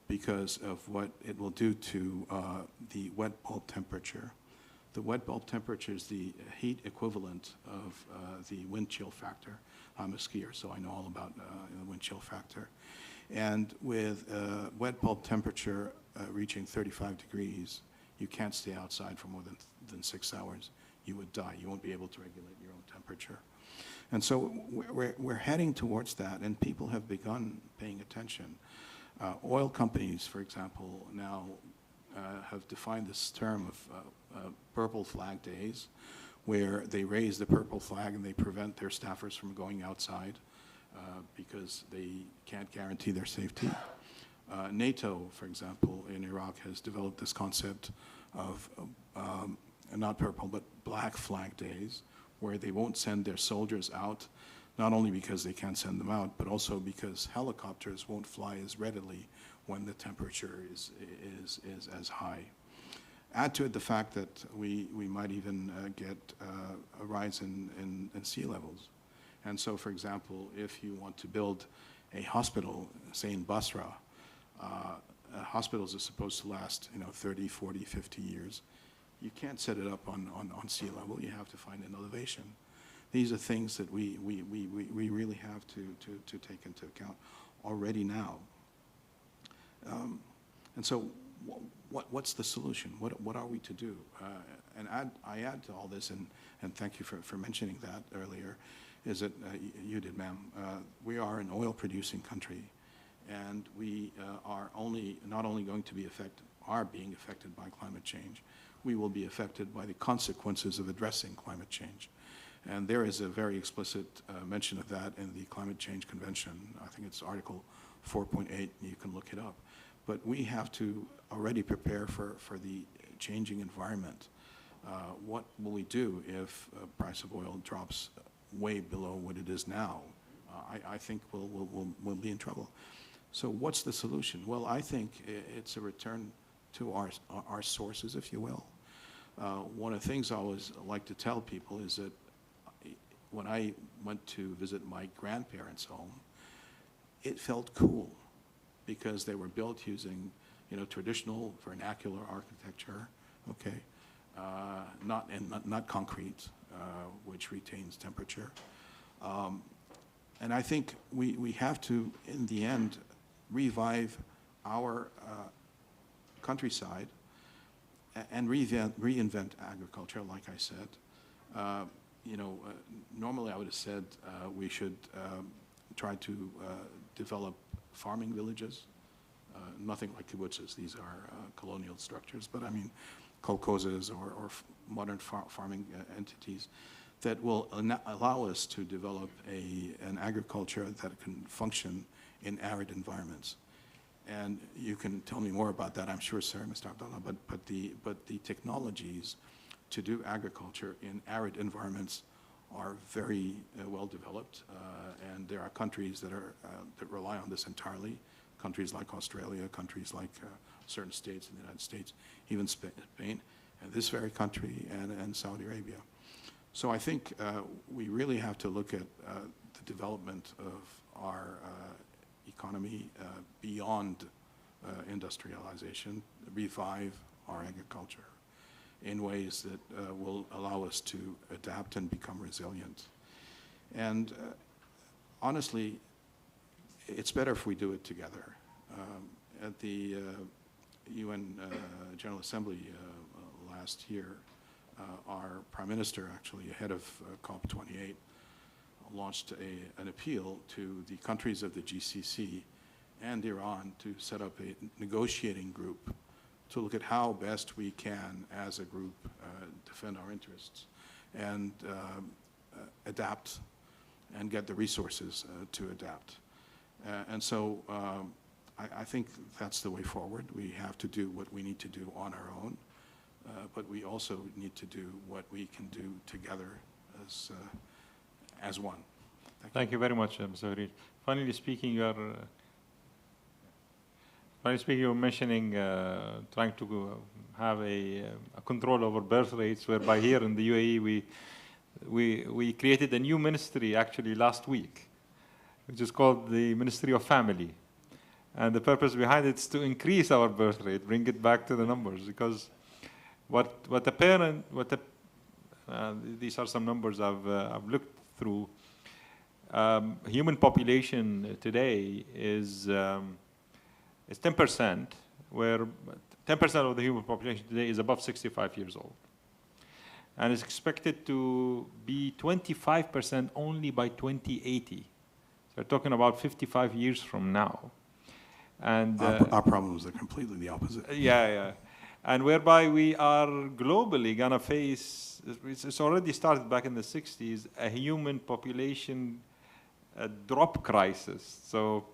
because of what it will do to the wet bulb temperature. The wet bulb temperature is the heat equivalent of the wind chill factor. I'm a skier, so I know all about the wind chill factor. And with wet bulb temperature reaching 35 degrees, you can't stay outside for more than 6 hours. You would die. You won't be able to regulate your own temperature. And so we're heading towards that, and people have begun paying attention. Oil companies, for example, now have defined this term of purple flag days, where they raise the purple flag and they prevent their staffers from going outside because they can't guarantee their safety. NATO, for example, in Iraq has developed this concept of not purple, but black flag days, where they won't send their soldiers out, not only because they can't send them out, but also because helicopters won't fly as readily when the temperature is as high. Add to it the fact that we might even get a rise in sea levels. And so, for example, if you want to build a hospital, say in Basra, hospitals are supposed to last 30, 40, 50 years. You can't set it up on sea level. You have to find an elevation. These are things that we really have to take into account already now. And so what's the solution? What are we to do? And I add to all this, and thank you for mentioning that earlier, is that you did, ma'am. We are an oil-producing country, and we are not only going to be being affected by climate change, we will be affected by the consequences of addressing climate change. And there is a very explicit mention of that in the Climate Change Convention. I think it's Article 4.8, you can look it up. But we have to already prepare for the changing environment. What will we do if price of oil drops way below what it is now? I think we'll be in trouble. So what's the solution? Well, I think it's a return to our sources, if you will. One of the things I always like to tell people is that when I went to visit my grandparents' home, it felt cool because they were built using, traditional vernacular architecture, okay, not concrete, which retains temperature. And I think we have to, in the end, revive our countryside and reinvent agriculture, like I said. Normally I would have said we should try to develop farming villages, nothing like kibbutzes. These are colonial structures, but I mean kolkhozes or modern farming entities that will allow us to develop an agriculture that can function in arid environments. And you can tell me more about that, I'm sure, sir, Mr. Abdallah, but the technologies to do agriculture in arid environments are very well developed, and there are countries that rely on this entirely, countries like Australia, countries like certain states in the United States, even Spain, and this very country, and Saudi Arabia. So I think we really have to look at the development of our economy beyond industrialization, revive our agriculture in ways that will allow us to adapt and become resilient. And honestly, it's better if we do it together. At the UN General Assembly last year, our Prime Minister, actually ahead of COP28, launched an appeal to the countries of the GCC and Iran to set up a negotiating group to look at how best we can, as a group, defend our interests and adapt and get the resources to adapt. And so I think that's the way forward. We have to do what we need to do on our own, but we also need to do what we can do together as one. Thank you very much, Mr. Farid. Finally speaking, you were mentioning trying to have a control over birth rates, whereby here in the UAE we created a new ministry actually last week, which is called the Ministry of Family. And the purpose behind it is to increase our birth rate, bring it back to the numbers, because these are some numbers I've looked through. Human population today is 10%, where 10% of the human population today is above 65 years old. And it's expected to be 25% only by 2080. So we're talking about 55 years from now. And our problems are completely the opposite. Yeah. And whereby we are globally gonna face, it's already started back in the 60s, a human population drop crisis. So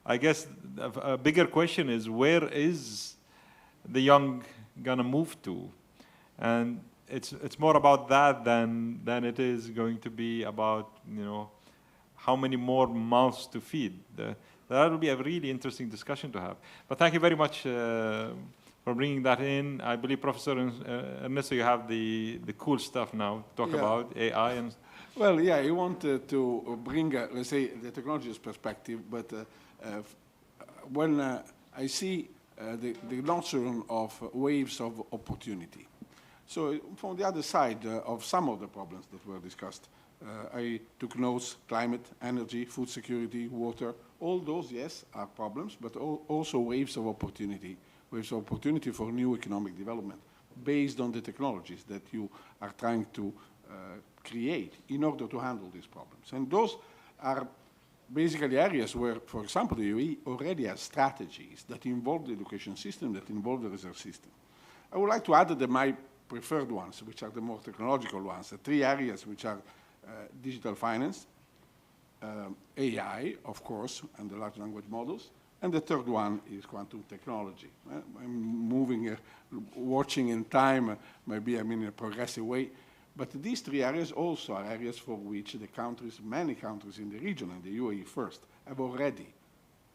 I guess a bigger question is, where is the young gonna move to? And it's more about that than it is going to be about, how many more mouths to feed. That will be a really interesting discussion to have. But thank you very much for bringing that in. I believe, Professor Ernesto, you have the cool stuff now to talk about, AI and... Well, yeah, I wanted to bring, let's say, the technology's perspective, but when I see the nurturing of waves of opportunity. So from the other side of some of the problems that were discussed, I took notes: climate, energy, food security, water. All those, yes, are problems, but also waves of opportunity for new economic development based on the technologies that you are trying to create in order to handle these problems. And those are basically areas where, for example, the UAE already has strategies that involve the education system, that involve the research system. I would like to add that my preferred ones, which are the more technological ones, the three areas which are digital finance, AI, of course, and the large language models, and the third one is quantum technology. I'm moving, watching in time, maybe I'm in a progressive way, but these three areas also are areas for which the countries, many countries in the region, and the UAE first, have already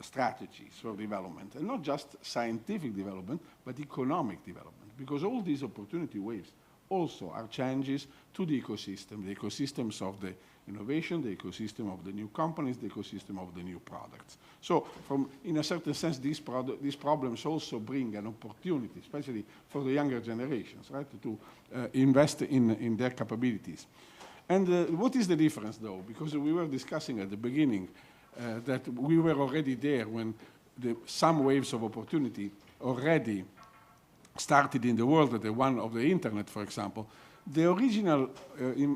strategies for development, and not just scientific development, but economic development, because all these opportunity waves also are changes to the ecosystems of the innovation, the ecosystem of the new companies, the ecosystem of the new products. So in a certain sense, these problems also bring an opportunity, especially for the younger generations, right, to invest in their capabilities. And what is the difference, though? Because we were discussing at the beginning that we were already there when some waves of opportunity already started in the world, the one of the internet, for example. The original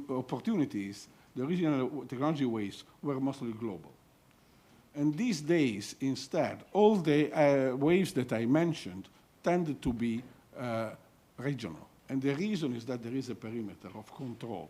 opportunities, the original technology waves were mostly global. And these days, instead, all the waves that I mentioned tended to be regional. And the reason is that there is a perimeter of control.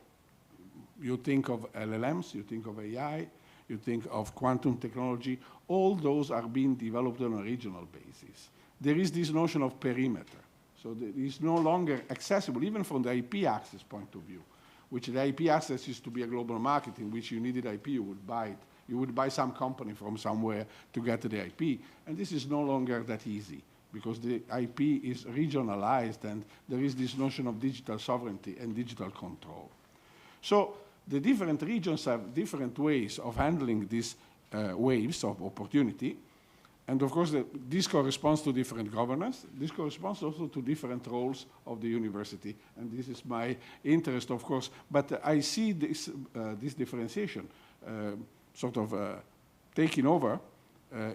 You think of LLMs, you think of AI, you think of quantum technology, all those are being developed on a regional basis. There is this notion of perimeter. So it is no longer accessible, even from the IP access point of view, which the IP access used to be a global market in which you needed IP, you would buy it. You would buy some company from somewhere to get the IP. And this is no longer that easy because the IP is regionalized and there is this notion of digital sovereignty and digital control. So the different regions have different ways of handling these waves of opportunity. And of course, this corresponds to different governance. This corresponds also to different roles of the university. And this is my interest, of course. But I see this, this differentiation sort of taking over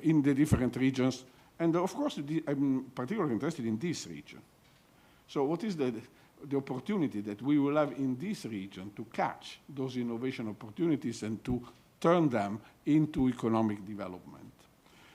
in the different regions. And of course, I'm particularly interested in this region. So what is the opportunity that we will have in this region to catch those innovation opportunities and to turn them into economic development?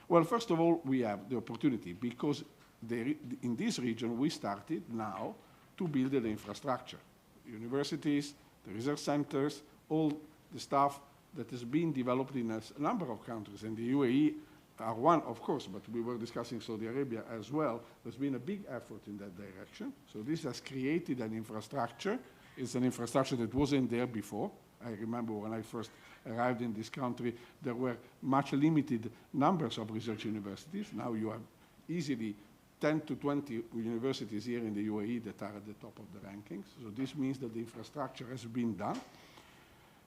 Well, first of all, we have the opportunity because in this region, we started now to build the infrastructure. Universities, the research centers, all the stuff that has been developed in a number of countries. And the UAE are one, of course, but we were discussing Saudi Arabia as well. There's been a big effort in that direction. So this has created an infrastructure. It's an infrastructure that wasn't there before. I remember when I first arrived in this country, there were much limited numbers of research universities. Now you have easily 10 to 20 universities here in the UAE that are at the top of the rankings. So this means that the infrastructure has been done.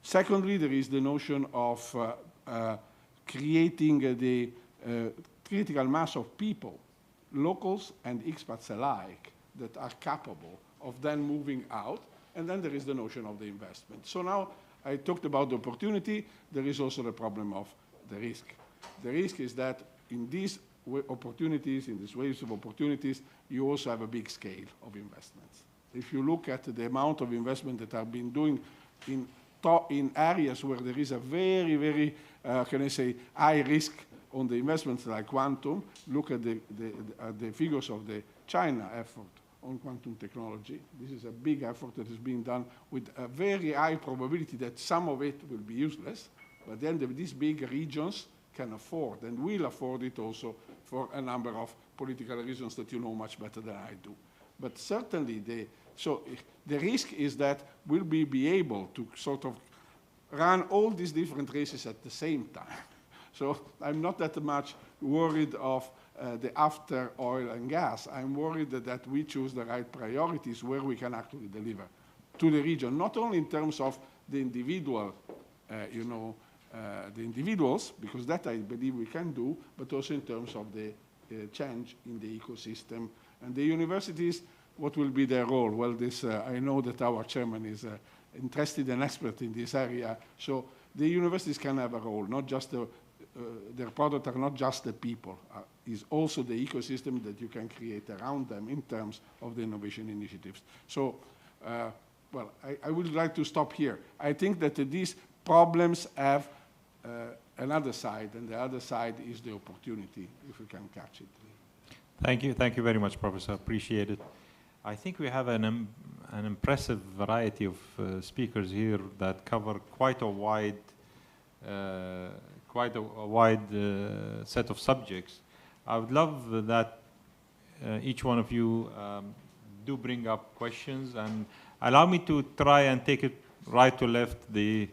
Secondly, there is the notion of creating the critical mass of people, locals and expats alike, that are capable of then moving out. And then there is the notion of the investment. So now I talked about the opportunity. There is also the problem of the risk. The risk is that in these opportunities, in these waves of opportunities, you also have a big scale of investments. If you look at the amount of investment that are being doing in areas where there is a very, very, can I say, high risk on the investments like quantum, look at the figures of the China effort on quantum technology. This is a big effort that is being done with a very high probability that some of it will be useless, but then these big regions can afford and will afford it also for a number of political reasons that you know much better than I do. But certainly, the risk is that we'll be able to sort of run all these different races at the same time. So I'm not that much worried of the after oil and gas. I'm worried that we choose the right priorities where we can actually deliver to the region, not only in terms of the individual, the individuals, because that I believe we can do, but also in terms of the change in the ecosystem. And the universities, what will be their role? Well, I know that our chairman is interested and expert in this area. So the universities can have a role, not just their product are not just the people, is also the ecosystem that you can create around them in terms of the innovation initiatives. So, well, I would like to stop here. I think that these problems have another side, and the other side is the opportunity, if we can catch it. Thank you very much, Professor. Appreciate it. I think we have an impressive variety of speakers here that cover quite a wide set of subjects. I would love that each one of you do bring up questions and allow me to try and take it right to left. The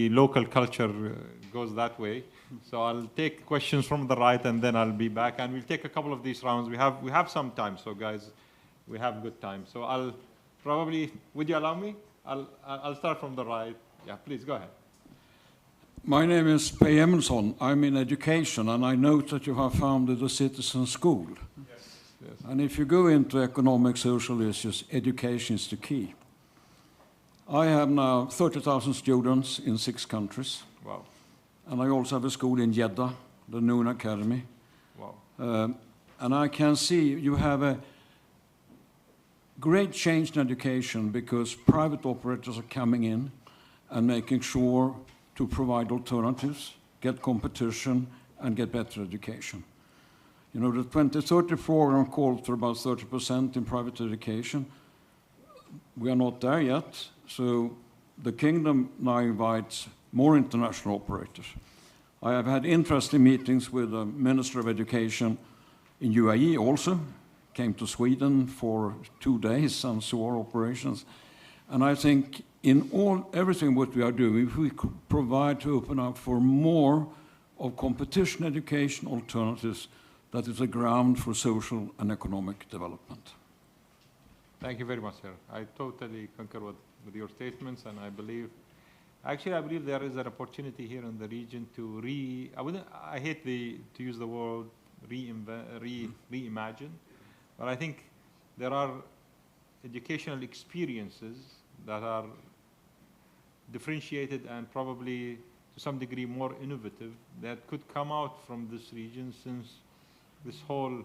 local culture goes that way. So I'll take questions from the right and then I'll be back and we'll take a couple of these rounds. We have some time, so guys, we have good time. So I'll probably, would you allow me? I'll start from the right. Yeah, please go ahead. My name is P. Emerson. I'm in education, and I note that you have founded a citizen school. Yes. And if you go into economic, social issues, education is the key. I have now 30,000 students in 6 countries. Wow. And I also have a school in Jeddah, the Noon Academy. Wow. And I can see you have a great change in education because private operators are coming in and making sure to provide alternatives, get competition, and get better education. You know, the 2030 program called for about 30% in private education. We are not there yet, so the Kingdom now invites more international operators. I have had interesting meetings with the Minister of Education in UAE also, came to Sweden for 2 days and saw our operations. And I think in everything what we are doing, if we could provide to open up for more of competition education alternatives, that is a ground for social and economic development. Thank you very much, sir. I totally concur with your statements, and I believe there is an opportunity here in the region to I hate to use the word reimagine, but I think there are educational experiences that are differentiated and probably to some degree more innovative that could come out from this region, since this whole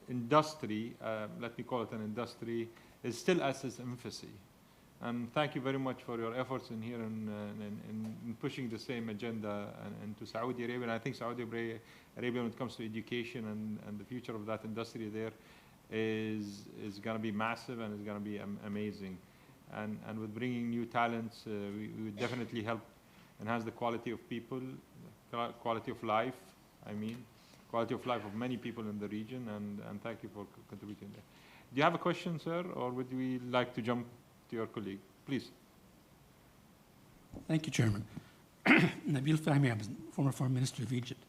industry, let me call it an industry, is still at its infancy. And thank you very much for your efforts in here in pushing the same agenda into Saudi Arabia. And I think Saudi Arabia, when it comes to education and the future of that industry there, is going to be massive and is going to be amazing. And with bringing new talents, we would definitely help enhance the quality of people, quality of life, quality of life of many people in the region, and thank you for contributing there. Do you have a question, sir, or would we like to jump to your colleague? Please. Thank you, Chairman. Nabil Fahmy, I'm former Foreign Minister of Egypt.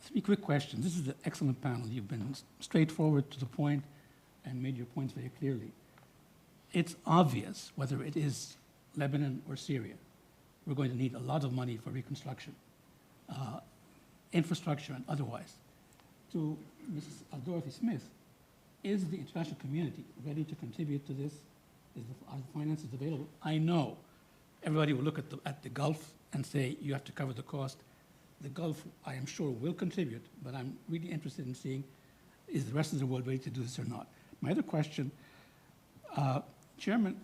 3 quick questions. This is an excellent panel. You've been straightforward to the point and made your points very clearly. It's obvious, whether it is Lebanon or Syria, we're going to need a lot of money for reconstruction, infrastructure and otherwise. To Mrs. Dorothée Smith, is the international community ready to contribute to this? Are the finances available? I know everybody will look at the Gulf and say you have to cover the cost. The Gulf, I am sure, will contribute, but I'm really interested in seeing is the rest of the world ready to do this or not. My other question, Chairman,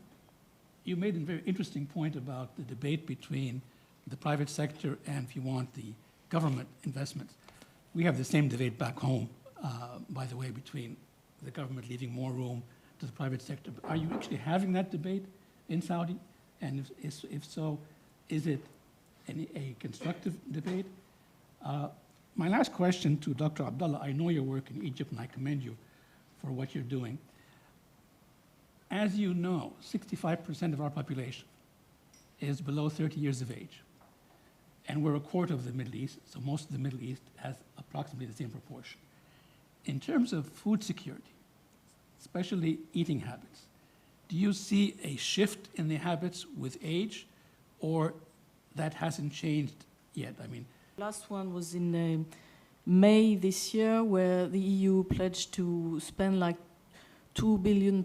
you made a very interesting point about the debate between the private sector and, if you want, the government investments. We have the same debate back home, by the way, between the government leaving more room to the private sector. But are you actually having that debate in Saudi? And if so, is it a constructive debate? My last question to Dr. Abdallah, I know your work in Egypt and I commend you for what you're doing. As you know, 65% of our population is below 30 years of age. And we're a quarter of the Middle East, so most of the Middle East has approximately the same proportion. In terms of food security, especially eating habits, do you see a shift in the habits with age, or that hasn't changed yet? Last one was in May this year, where the EU pledged to spend like 2.12 billion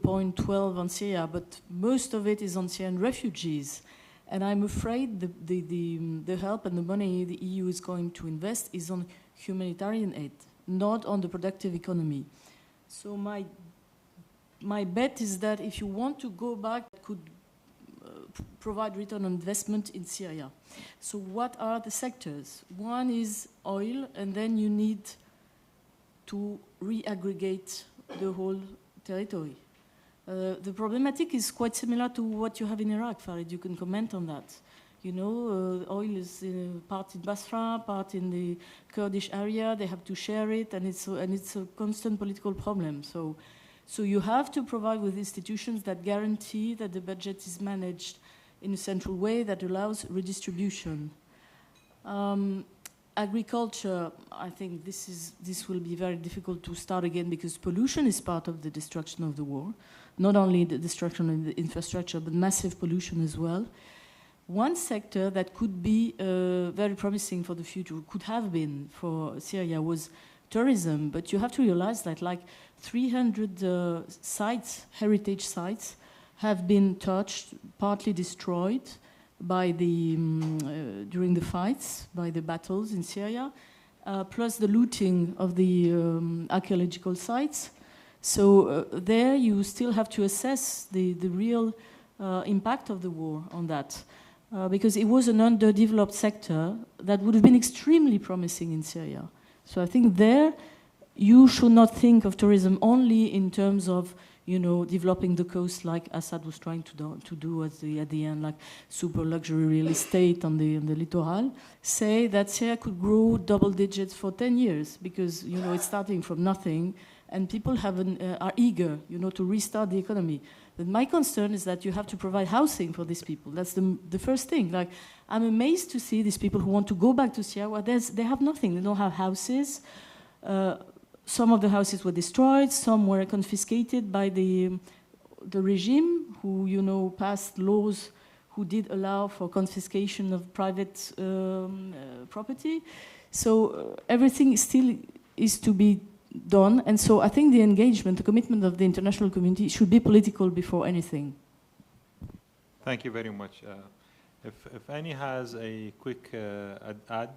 on Syria, but most of it is on Syrian refugees. And I'm afraid the help and the money the EU is going to invest is on humanitarian aid, not on the productive economy. So my bet is that if you want to go back, it could provide return on investment in Syria. So what are the sectors? One is oil, and then you need to re-aggregate the whole territory. The problematic is quite similar to what you have in Iraq, Farid. You can comment on that. You know, oil is part in Basra, part in the Kurdish area. They have to share it, and it's a constant political problem. So you have to provide with institutions that guarantee that the budget is managed in a central way that allows redistribution. Agriculture, I think this will be very difficult to start again because pollution is part of the destruction of the war. Not only the destruction of the infrastructure, but massive pollution as well. One sector that could be very promising for the future, could have been for Syria, was tourism. But you have to realize that like 300 sites, heritage sites, have been touched, partly destroyed by during the fights, by the battles in Syria, plus the looting of the archaeological sites. So there you still have to assess the real impact of the war on that. Because it was an underdeveloped sector that would have been extremely promising in Syria. So I think there you should not think of tourism only in terms of you know, developing the coast like Assad was trying to do at the end, like super luxury real estate on the littoral, say that Syria could grow double digits for 10 years because, you know, it's starting from nothing and people are eager, you know, to restart the economy. But my concern is that you have to provide housing for these people. That's the first thing. Like, I'm amazed to see these people who want to go back to Syria where they have nothing. They don't have houses. Some of the houses were destroyed. Some were confiscated by the regime who, you know, passed laws who did allow for confiscation of private property. So everything still is to be done, and so I think the engagement, the commitment of the international community should be political before anything. Thank you very much. If any has a quick add,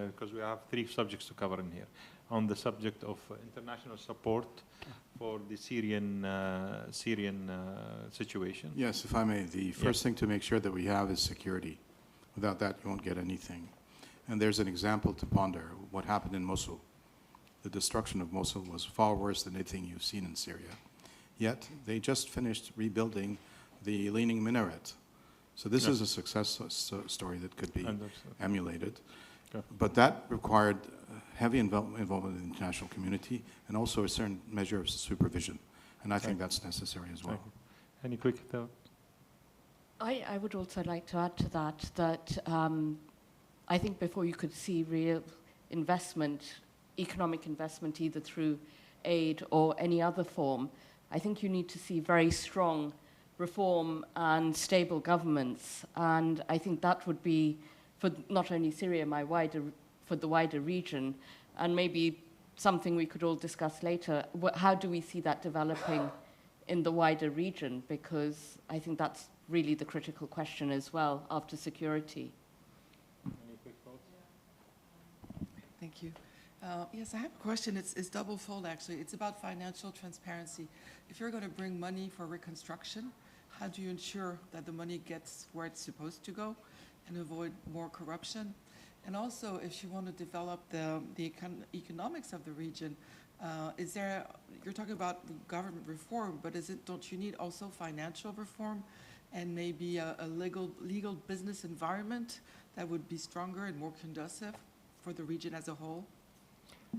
because we have 3 subjects to cover in here, on the subject of international support for the Syrian situation. Yes, if I may, the first thing to make sure that we have is security. Without that, you won't get anything. And there's an example to ponder, what happened in Mosul. The destruction of Mosul was far worse than anything you've seen in Syria. Yet, they just finished rebuilding the Leaning Minaret. So this is a success story that could be emulated. Okay. But that required heavy involvement in the international community and also a certain measure of supervision. And I think that's necessary as well. Any quick thought? I would also like to add to that I think before you could see real investment, economic investment, either through aid or any other form, I think you need to see very strong reform and stable governments. And I think that would be, for not only Syria, for the wider region, and maybe something we could all discuss later. How do we see that developing in the wider region? Because I think that's really the critical question as well after security. Any quick thoughts? Thank you. Yes, I have a question. It's double-fold, actually. It's about financial transparency. If you're going to bring money for reconstruction, how do you ensure that the money gets where it's supposed to go and avoid more corruption? And also, if you want to develop the economics of the region, you're talking about government reform, but don't you need also financial reform and maybe a legal business environment that would be stronger and more conducive for the region as a whole?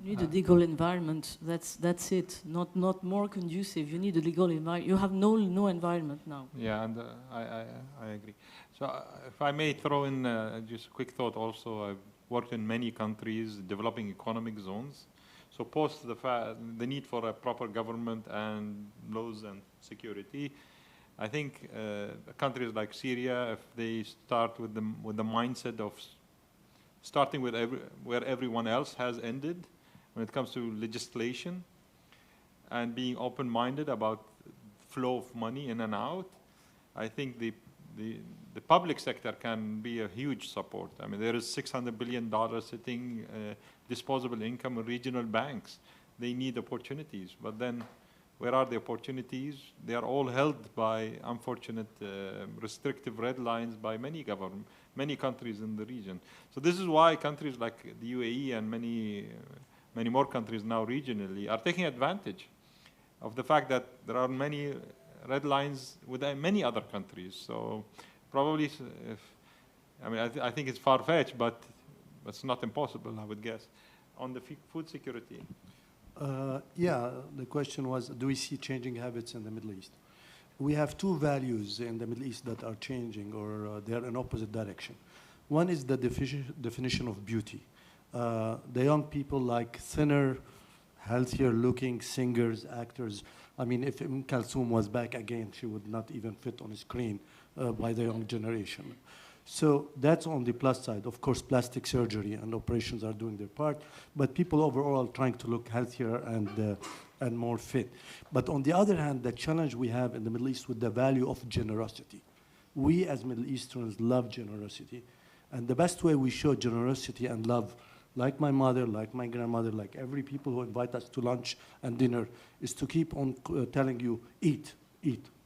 You need a legal environment. That's it. Not more conducive. You need a legal environment. You have no environment now. Yeah, and I agree. So if I may throw in just a quick thought also, I've worked in many countries developing economic zones. So post the need for a proper government and laws and security, I think countries like Syria, if they start with the mindset of starting with where everyone else has ended, when it comes to legislation, and being open-minded about flow of money in and out, I think the public sector can be a huge support. I mean, there is $600 billion sitting disposable income in regional banks. They need opportunities, but then where are the opportunities? They are all held by unfortunate restrictive red lines by many countries in the region. So this is why countries like the UAE and many more countries now regionally are taking advantage of the fact that there are many red lines with many other countries. So probably, I think it's far-fetched, but it's not impossible, I would guess. On the food security. Yeah, the question was, do we see changing habits in the Middle East? We have 2 values in the Middle East that are changing, or they're in opposite direction. One is the definition of beauty. The young people like thinner, healthier looking singers, actors. I mean, if Kalsoum was back again, she would not even fit on a screen by the young generation. So that's on the plus side. Of course, plastic surgery and operations are doing their part, but people overall are trying to look healthier and more fit. But on the other hand, the challenge we have in the Middle East with the value of generosity. We as Middle Easterns love generosity. And the best way we show generosity and love, like my mother, like my grandmother, like every people who invite us to lunch and dinner, is to keep on telling you, eat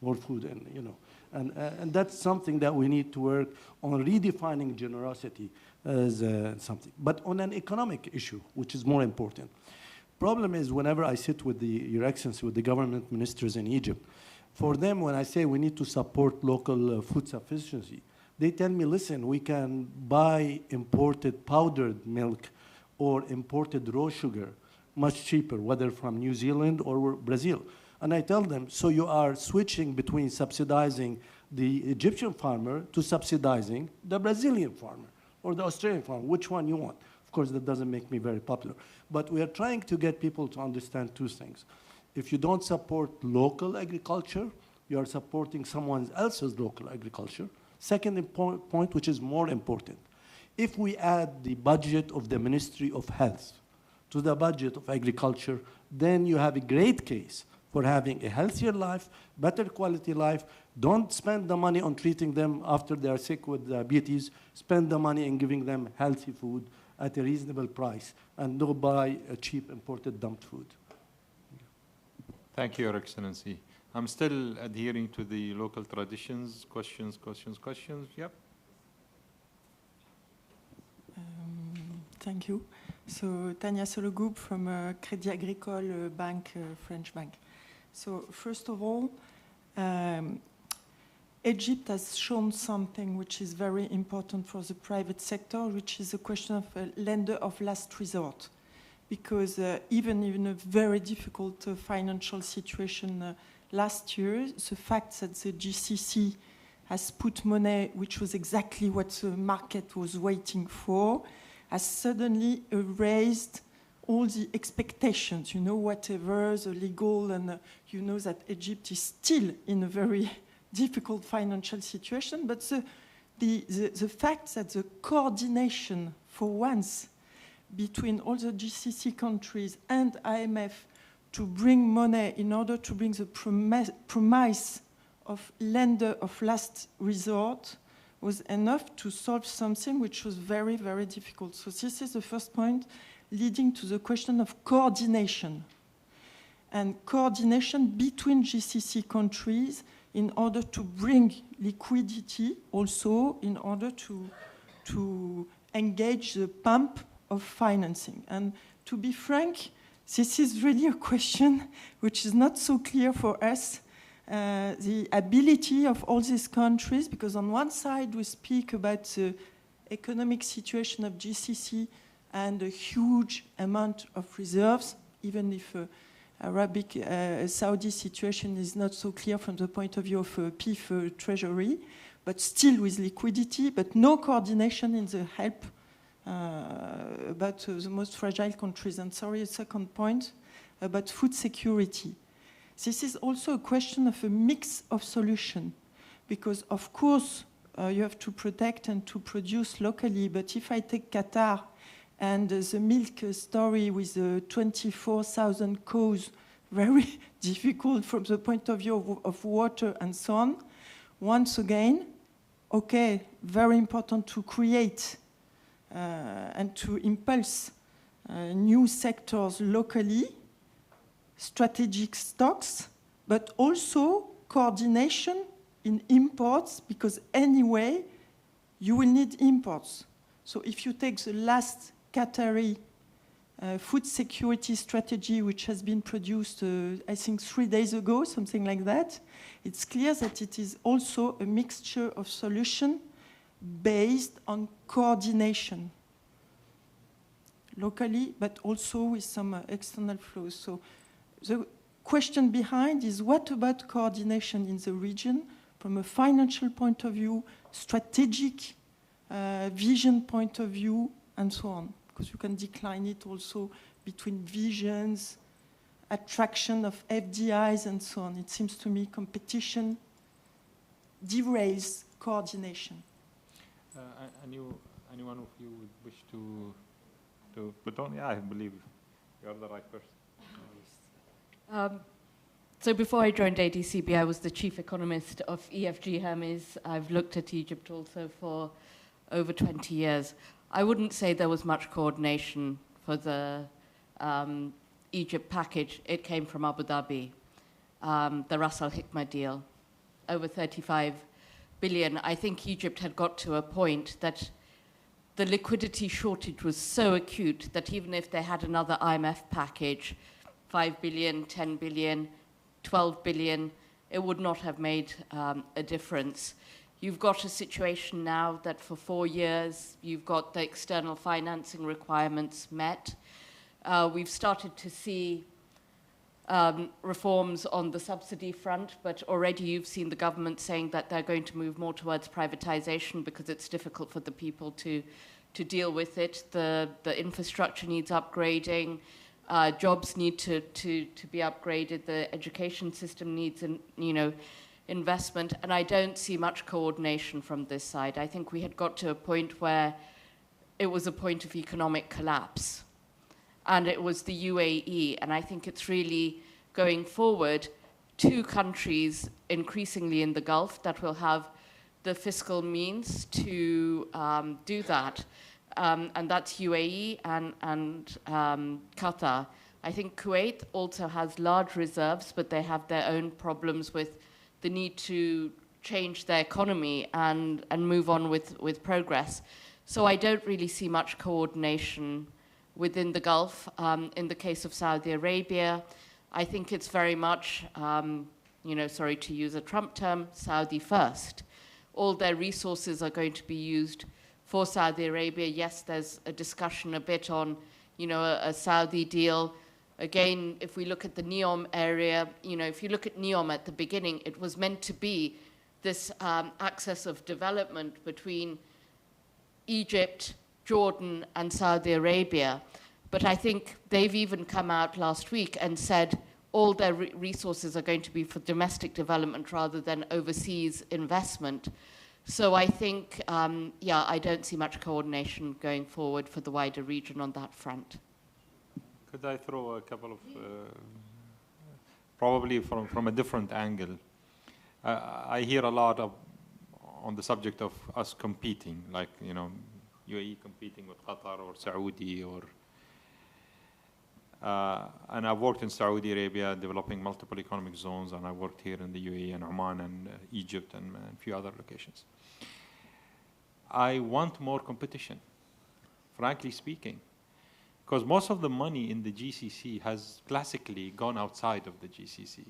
more food, and you know. And that's something that we need to work on, redefining generosity as something. But on an economic issue, which is more important, Problem is, whenever I sit with Your Excellency, with the government ministers in Egypt, for them, when I say we need to support local food sufficiency, they tell me, listen, we can buy imported powdered milk or imported raw sugar much cheaper, whether from New Zealand or Brazil. And I tell them, so you are switching between subsidizing the Egyptian farmer to subsidizing the Brazilian farmer or the Australian farmer. Which one you want? Of course, that doesn't make me very popular. But we are trying to get people to understand two things. If you don't support local agriculture, you are supporting someone else's local agriculture. Second point, which is more important, if we add the budget of the Ministry of Health to the budget of agriculture, then you have a great case for having a healthier life, better quality life. Don't spend the money on treating them after they are sick with diabetes. Spend the money in giving them healthy food at a reasonable price, and don't buy a cheap imported dumped food. Thank you, Your Excellency. I'm still adhering to the local traditions. Questions. Yep. Thank you. So Tania Sologub from Crédit Agricole Bank, French bank. So first of all, Egypt has shown something which is very important for the private sector, which is a question of a lender of last resort. Because even in a very difficult financial situation last year, the fact that the GCC has put money, which was exactly what the market was waiting for, has suddenly erased all the expectations, whatever the legal, and you know that Egypt is still in a very difficult financial situation, but the fact that the coordination for once between all the GCC countries and IMF to bring money in order to bring the promise of lender of last resort was enough to solve something which was very, very difficult. So this is the first point, leading to the question of coordination. And coordination between GCC countries in order to bring liquidity, also in order to engage the pump of financing. And to be frank, this is really a question which is not so clear for us. The ability of all these countries, because on one side we speak about the economic situation of GCC and a huge amount of reserves, even if Arabic Saudi situation is not so clear from the point of view of PIF treasury, but still with liquidity, but no coordination in the help about the most fragile countries. And sorry, a second point about food security. This is also a question of a mix of solutions, because of course you have to protect and to produce locally, but if I take Qatar and the milk story with 24,000 cows, very difficult from the point of view of water and so on. Once again, okay, very important to create and to impulse new sectors locally, strategic stocks, but also coordination in imports, because anyway, you will need imports. So if you take the last Qatari food security strategy, which has been produced, I think 3 days ago, something like that, it's clear that it is also a mixture of solutions based on coordination locally, but also with some external flows. So the question behind is, what about coordination in the region from a financial point of view, strategic vision point of view, and so on? Because you can decline it also between visions, attraction of FDIs, and so on. It seems to me competition derails coordination. Anyone of you would wish to put on? Yeah, I believe you're the right person. So before I joined ADCB, I was the chief economist of EFG Hermes. I've looked at Egypt also for over 20 years. I wouldn't say there was much coordination for the Egypt package. It came from Abu Dhabi, the Ras Al Hikmah deal, over 35 billion. I think Egypt had got to a point that the liquidity shortage was so acute that even if they had another IMF package, 5 billion, 10 billion, 12 billion, it would not have made a difference. You've got a situation now that for 4 years, you've got the external financing requirements met. We've started to see reforms on the subsidy front, but already you've seen the government saying that they're going to move more towards privatization because it's difficult for the people to deal with it. The infrastructure needs upgrading, jobs need to be upgraded, the education system needs investment, and I don't see much coordination from this side. I think we had got to a point where it was a point of economic collapse. And it was the UAE, and I think it's really, going forward, 2 countries increasingly in the Gulf that will have the fiscal means to do that, and that's UAE and Qatar. I think Kuwait also has large reserves, but they have their own problems with the need to change their economy and move on with progress. So I don't really see much coordination within the Gulf. In the case of Saudi Arabia, I think it's very much, sorry to use a Trump term, Saudi first. All their resources are going to be used for Saudi Arabia. Yes, there's a discussion a bit on, a Saudi deal. Again, if we look at the NEOM area, if you look at NEOM at the beginning, it was meant to be this axis of development between Egypt, Jordan and Saudi Arabia. But I think they've even come out last week and said all their resources are going to be for domestic development rather than overseas investment. So I think, I don't see much coordination going forward for the wider region on that front. Could I throw a couple of, probably from a different angle? I hear a lot on the subject of us competing, like, UAE competing with Qatar or Saudi and I've worked in Saudi Arabia developing multiple economic zones, and I worked here in the UAE and Oman and Egypt and a few other locations. I want more competition, frankly speaking, because most of the money in the GCC has classically gone outside of the GCC.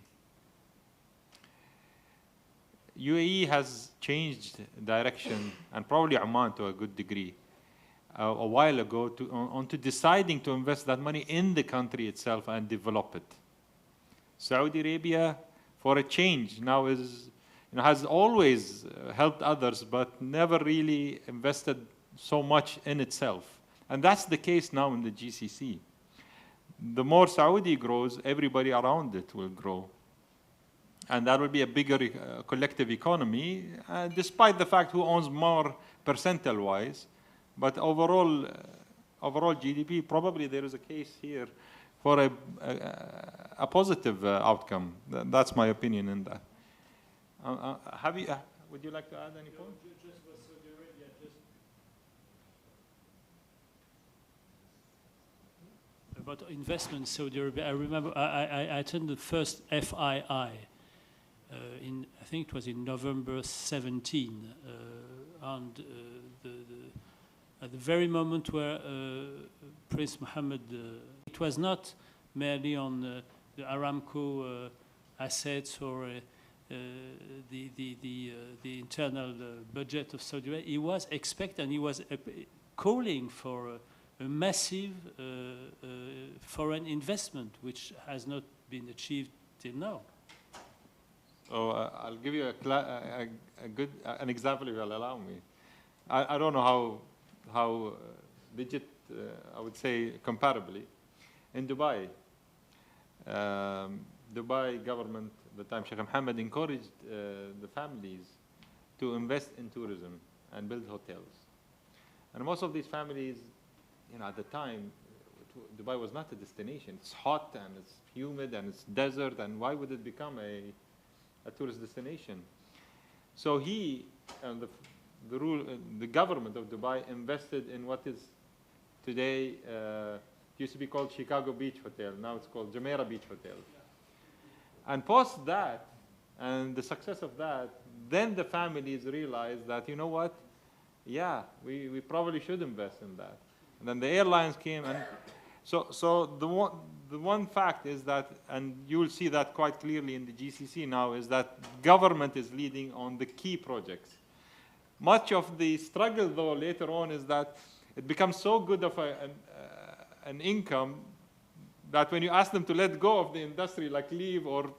UAE has changed direction, and probably Oman to a good degree, a while ago onto deciding to invest that money in the country itself and develop it. Saudi Arabia, for a change, now has always helped others, but never really invested so much in itself. And that's the case now in the GCC. The more Saudi grows, everybody around it will grow. And that will be a bigger collective economy, despite the fact who owns more percentile-wise. But overall GDP, probably there is a case here for a positive outcome. That's my opinion in that. Would you like to add any point? About investment in Saudi Arabia, I remember I attended the first FII. I think it was in November 17, and at the very moment where Prince Mohammed, it was not merely on the Aramco assets or the internal budget of Saudi Arabia. He was expecting, he was calling for a massive foreign investment, which has not been achieved till now. So I'll give you an example, if you'll allow me. I don't know how legit, I would say comparably. In Dubai, Dubai government, at the time Sheikh Mohammed, encouraged the families to invest in tourism and build hotels. And most of these families, at the time, Dubai was not a destination. It's hot and it's humid and it's desert, and why would it become a tourist destination? So he and the government of Dubai invested in what is today used to be called Chicago Beach Hotel. Now it's called Jumeirah Beach Hotel. And post that and the success of that, then the families realized that, you know what, yeah, we probably should invest in that. And then the airlines came, and so the one fact is that, and you will see that quite clearly in the GCC now, is that government is leading on the key projects. Much of the struggle, though, later on is that it becomes so good of an income that when you ask them to let go of the industry, like leave or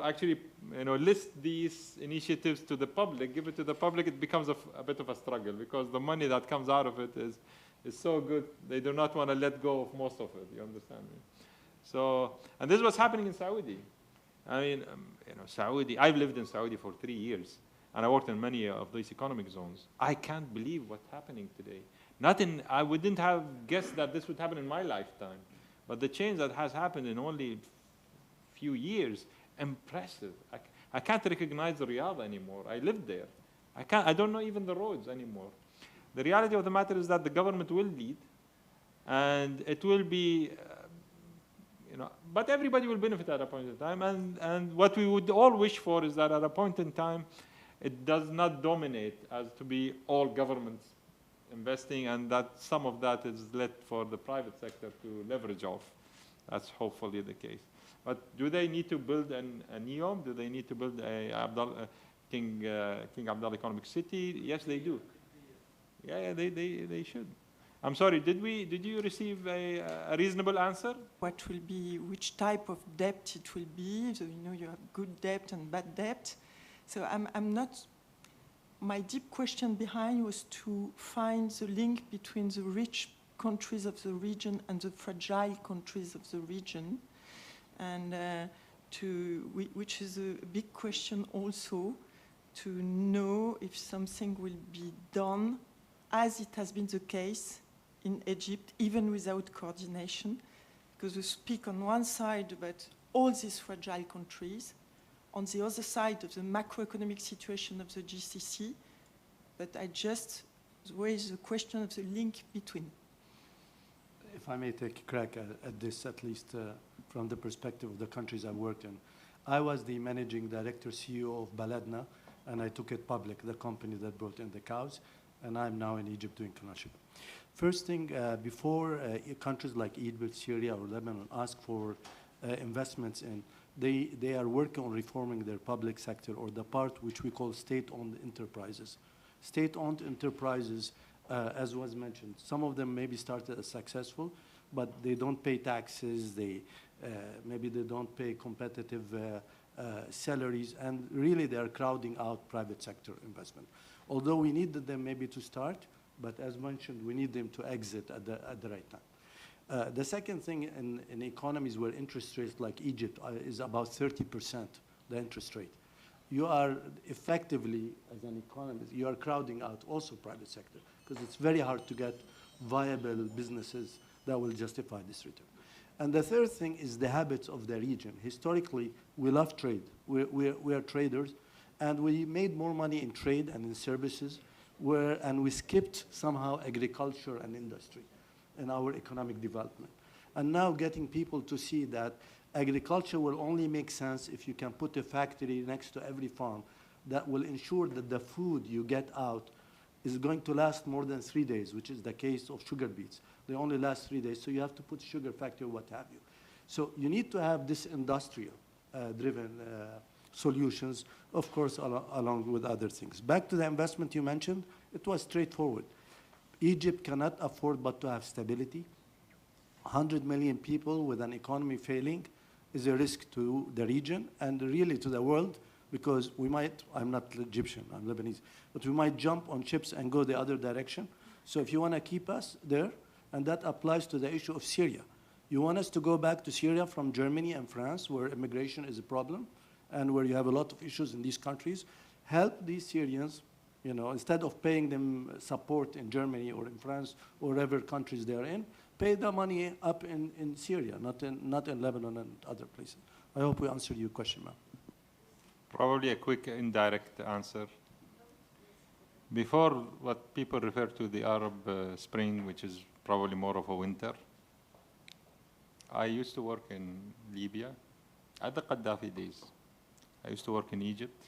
actually, list these initiatives to the public, give it to the public, it becomes a bit of a struggle, because the money that comes out of it is so good, they do not want to let go of most of it, you understand me? So, and this was happening in Saudi. I mean, Saudi, I've lived in Saudi for 3 years, and I worked in many of these economic zones. I can't believe what's happening today. I wouldn't have guessed that this would happen in my lifetime, but the change that has happened in only few years, impressive. I can't recognize the Riyadh anymore. I lived there. I don't know even the roads anymore. The reality of the matter is that the government will lead, and it will be, but everybody will benefit at a point in time. And what we would all wish for is that at a point in time, it does not dominate as to be all governments investing, and that some of that is left for the private sector to leverage off. That's hopefully the case. But do they need to build a NEOM? Do they need to build King Abdallah Economic City? Yes, they do. Yeah, they should. I'm sorry, did you receive a reasonable answer? What will be, which type of debt it will be? So, you have good debt and bad debt. So I'm not, my deep question behind was to find the link between the rich countries of the region and the fragile countries of the region. And which is a big question also, to know if something will be done, as it has been the case in Egypt, even without coordination, because we speak on one side about all these fragile countries, on the other side of the macroeconomic situation of the GCC, but I just raise the question of the link between. If I may take a crack at this, at least from the perspective of the countries I worked in. I was the managing director, CEO of Baladna, and I took it public, the company that brought in the cows, and I'm now in Egypt doing Canal. First thing, before countries like Egypt, Syria, or Lebanon ask for investments in, they are working on reforming their public sector, or the part which we call state-owned enterprises. State-owned enterprises, as was mentioned, some of them maybe started as successful, but they don't pay taxes, maybe they don't pay competitive salaries, and really they are crowding out private sector investment. Although we needed them maybe to start, but as mentioned, we need them to exit at the right time. The second thing in economies where interest rates like Egypt is about 30%, the interest rate. You are effectively, as an economist, you are crowding out also private sector, because it's very hard to get viable businesses that will justify this return. And the third thing is the habits of the region. Historically, we love trade. We are traders, and we made more money in trade and in services, and we skipped somehow agriculture and industry in our economic development. And now getting people to see that agriculture will only make sense if you can put a factory next to every farm that will ensure that the food you get out is going to last more than 3 days, which is the case of sugar beets. They only last 3 days, so you have to put sugar factory, what have you. So you need to have this industrial driven solutions, of course, along with other things. Back to the investment you mentioned, it was straightforward. Egypt cannot afford but to have stability. 100 million people with an economy failing is a risk to the region and really to the world, because we might, I'm not Egyptian, I'm Lebanese, but we might jump on ships and go the other direction. So if you want to keep us there, and that applies to the issue of Syria. You want us to go back to Syria from Germany and France, where immigration is a problem, and where you have a lot of issues in these countries. Help these Syrians, instead of paying them support in Germany or in France or whatever countries they are in, pay the money up in Syria, not in Lebanon and other places. I hope we answered your question, ma'am. Probably a quick indirect answer. Before what people refer to the Arab Spring, which is probably more of a winter, I used to work in Libya at the Gaddafi days. I used to work in Egypt,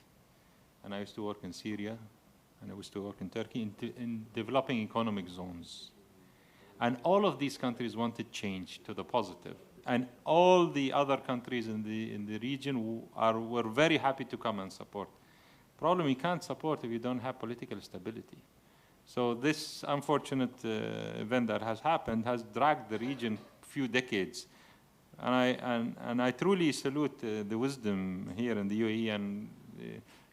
and I used to work in Syria, and I used to work in Turkey, in developing economic zones. And all of these countries wanted change to the positive. And all the other countries in the region were very happy to come and support. Problem you can't support if you don't have political stability. So this unfortunate event that has happened has dragged the region a few decades. And I truly salute the wisdom here in the UAE, and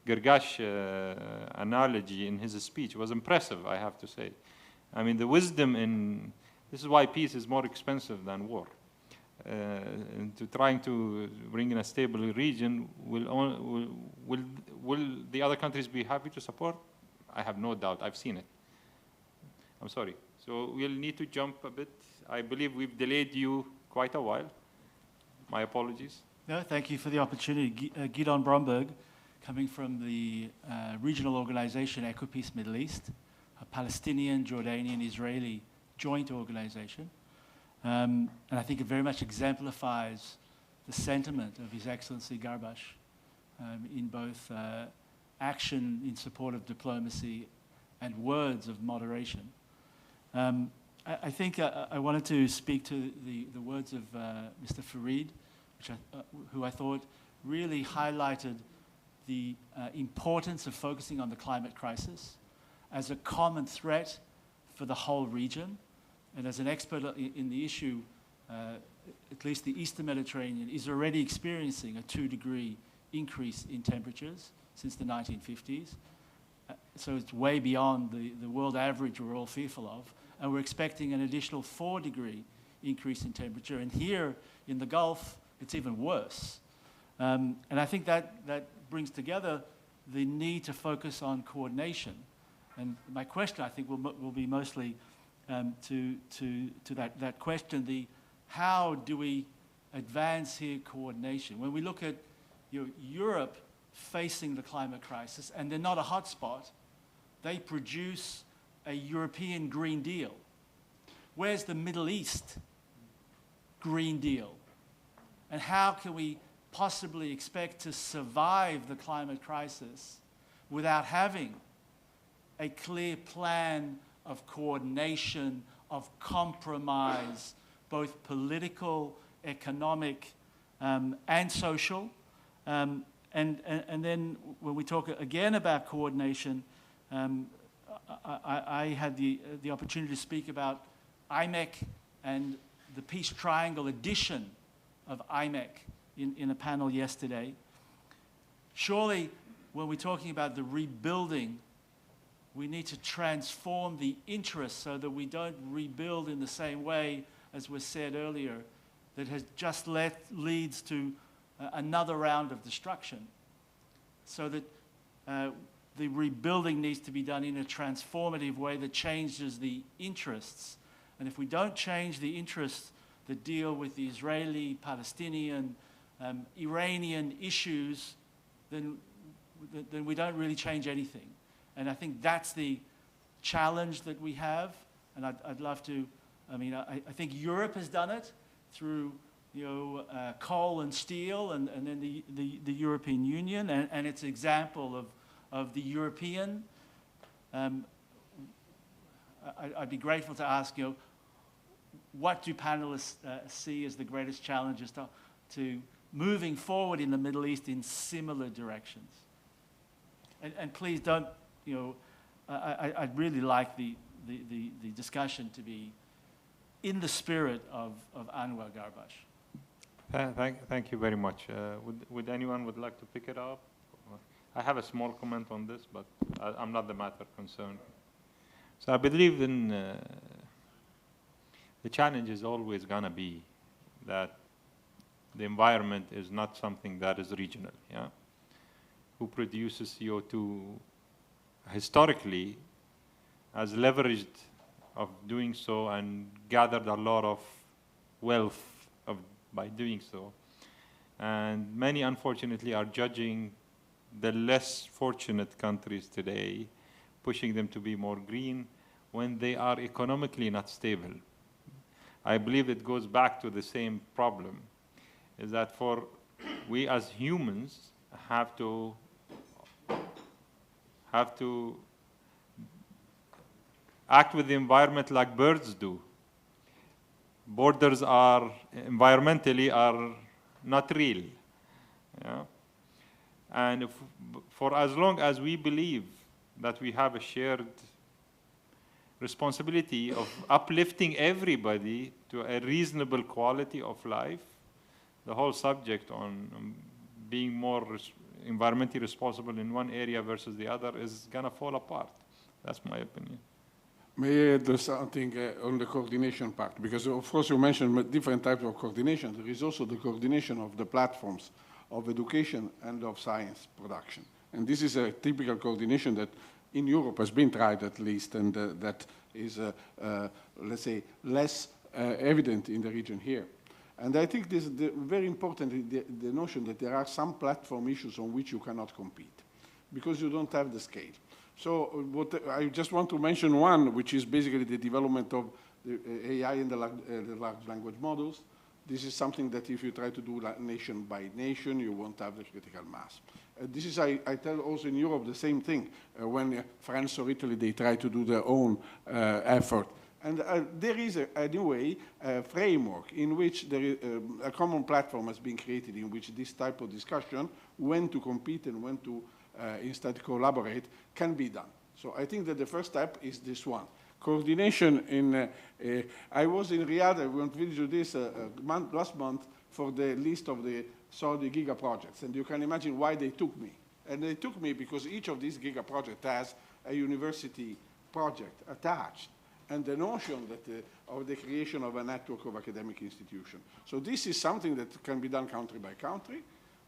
Gargash analogy in his speech was impressive, I have to say. I mean, the wisdom in, this is why peace is more expensive than war. To trying to bring in a stable region, will the other countries be happy to support? I have no doubt, I've seen it. I'm sorry. So we'll need to jump a bit. I believe we've delayed you quite a while. My apologies. No, thank you for the opportunity. Gidon Bromberg, coming from the regional organization Economist Middle East, a Palestinian, Jordanian, Israeli joint organization. And I think it very much exemplifies the sentiment of His Excellency Garbash in both action in support of diplomacy and words of moderation. I think I wanted to speak to the words of Mr. Farid, who I thought really highlighted the importance of focusing on the climate crisis as a common threat for the whole region. And as an expert in the issue, at least the Eastern Mediterranean is already experiencing a 2-degree increase in temperatures since the 1950s. So it's way beyond the world average we're all fearful of. And we're expecting an additional 4-degree increase in temperature. And here in the Gulf, it's even worse. And I think that brings together the need to focus on coordination. And my question, I think, will be mostly to that question, how do we advance here coordination? When we look at Europe facing the climate crisis, and they're not a hotspot, they produce a European Green Deal. Where's the Middle East Green Deal? And how can we possibly expect to survive the climate crisis without having a clear plan of coordination, of compromise, both political, economic, and social? And then when we talk again about coordination, I had the opportunity to speak about IMEC and the Peace Triangle edition of IMEC in a panel yesterday. Surely, when we're talking about the rebuilding, we need to transform the interests so that we don't rebuild in the same way, as was said earlier, that has just leads to another round of destruction. So that the rebuilding needs to be done in a transformative way that changes the interests. And if we don't change the interests that deal with the Israeli, Palestinian, Iranian issues, then we don't really change anything. And I think that's the challenge that we have. And I'd love to, I think Europe has done it through coal and steel, and then the European Union, and it's an example of the European. I'd be grateful to ask, what do panelists see as the greatest challenges to moving forward in the Middle East in similar directions? And please don't, I'd really like the discussion to be in the spirit of Anwar Garbash. Thank you very much. Would anyone would like to pick it up? I have a small comment on this, but I'm not the matter concerned. So I believe in the challenge is always going to be that the environment is not something that is regional. Yeah? Who produces CO2 historically has leveraged of doing so and gathered a lot of wealth by doing so. And many, unfortunately, are judging the less fortunate countries today, pushing them to be more green when they are economically not stable. I believe it goes back to the same problem, is that we as humans have to act with the environment like birds do. Borders are environmentally are not real. Yeah? And for as long as we believe that we have a shared responsibility of uplifting everybody to a reasonable quality of life, the whole subject on being more environmentally responsible in one area versus the other is going to fall apart. That's my opinion. May I do something on the coordination part? Because, of course, you mentioned different types of coordination. There is also the coordination of the platforms of education and of science production. And this is a typical coordination that in Europe has been tried at least, and that is, let's say, less evident in the region here. And I think this is very important, the notion that there are some platform issues on which you cannot compete because you don't have the scale. So I just want to mention one, which is basically the development of the AI and the large language models. This is something that if you try to do nation by nation, you won't have the critical mass. This is, I tell also in Europe the same thing. When France or Italy, they try to do their own effort. And there is, anyway, a framework in which there is, a common platform has been created in which this type of discussion, when to compete and when to instead collaborate, can be done. So I think that the first step is this one. Coordination in, I was in Riyadh, I went to visit this last month for the list of the Saudi giga projects, and you can imagine why they took me. And they took me because each of these giga projects has a university project attached, and the notion that of the creation of a network of academic institutions. So this is something that can be done country by country,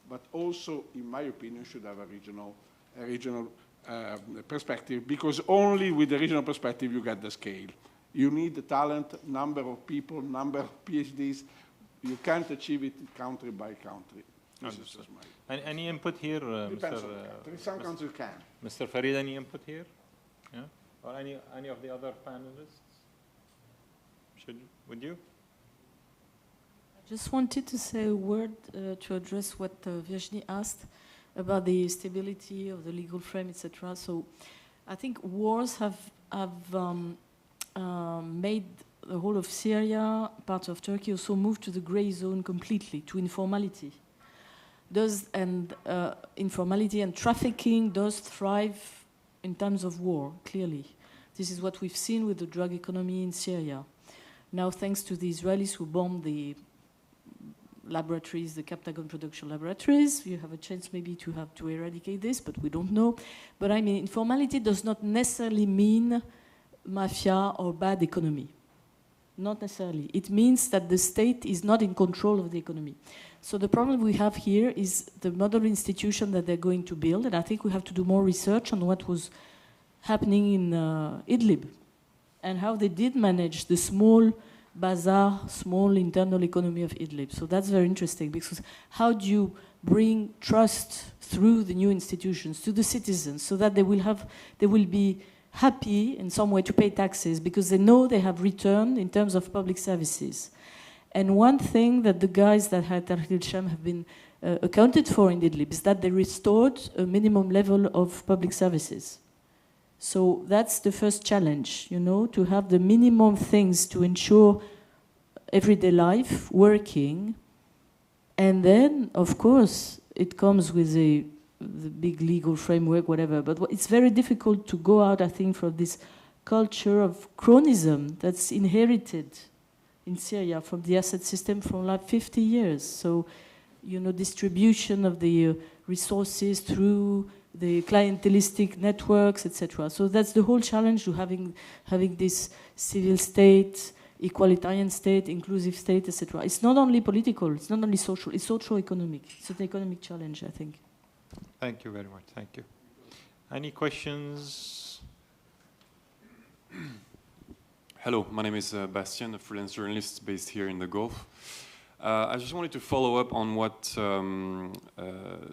but also, in my opinion, should have a regional perspective, because only with the regional perspective you get the scale. You need the talent, number of people, number of PhDs. You can't achieve it country by country. This is just my... Any input here, Depends on the country. Some countries can. Mr. Farid, any input here? Yeah? Or any of the other panelists? Would you? I just wanted to say a word to address what Virginie asked about the stability of the legal frame, etc. So I think wars have made the whole of Syria, part of Turkey, also move to the gray zone completely, to informality. Informality and trafficking does thrive in times of war, clearly. This is what we've seen with the drug economy in Syria. Now, thanks to the Israelis who bombed the laboratories, the Captagon production laboratories, you have a chance maybe to eradicate this, but we don't know. But I mean, informality does not necessarily mean mafia or bad economy. Not necessarily. It means that the state is not in control of the economy. So the problem we have here is the model institution that they're going to build, and I think we have to do more research on what was happening in Idlib and how they did manage the small bazaar, small internal economy of Idlib. So that's very interesting, because how do you bring trust through the new institutions to the citizens so that they will be happy in some way to pay taxes because they know they have return in terms of public services. And one thing that the guys that had Tahrir al-Sham have been accounted for in Idlib is that they restored a minimum level of public services. So that's the first challenge, you know, to have the minimum things to ensure everyday life working. And then, of course, it comes with the big legal framework, whatever. But it's very difficult to go out, I think, from this culture of cronism that's inherited in Syria from the Assad system from like 50 years. So, you know, distribution of the resources through the clientelistic networks, etc. So that's the whole challenge to having this civil state, equalitarian state, inclusive state, etc. It's not only political, it's not only social, it's socio-economic. It's an economic challenge, I think. Thank you very much. Thank you. Any questions? Hello, my name is Bastien, a freelance journalist based here in the Gulf. I just wanted to follow up on what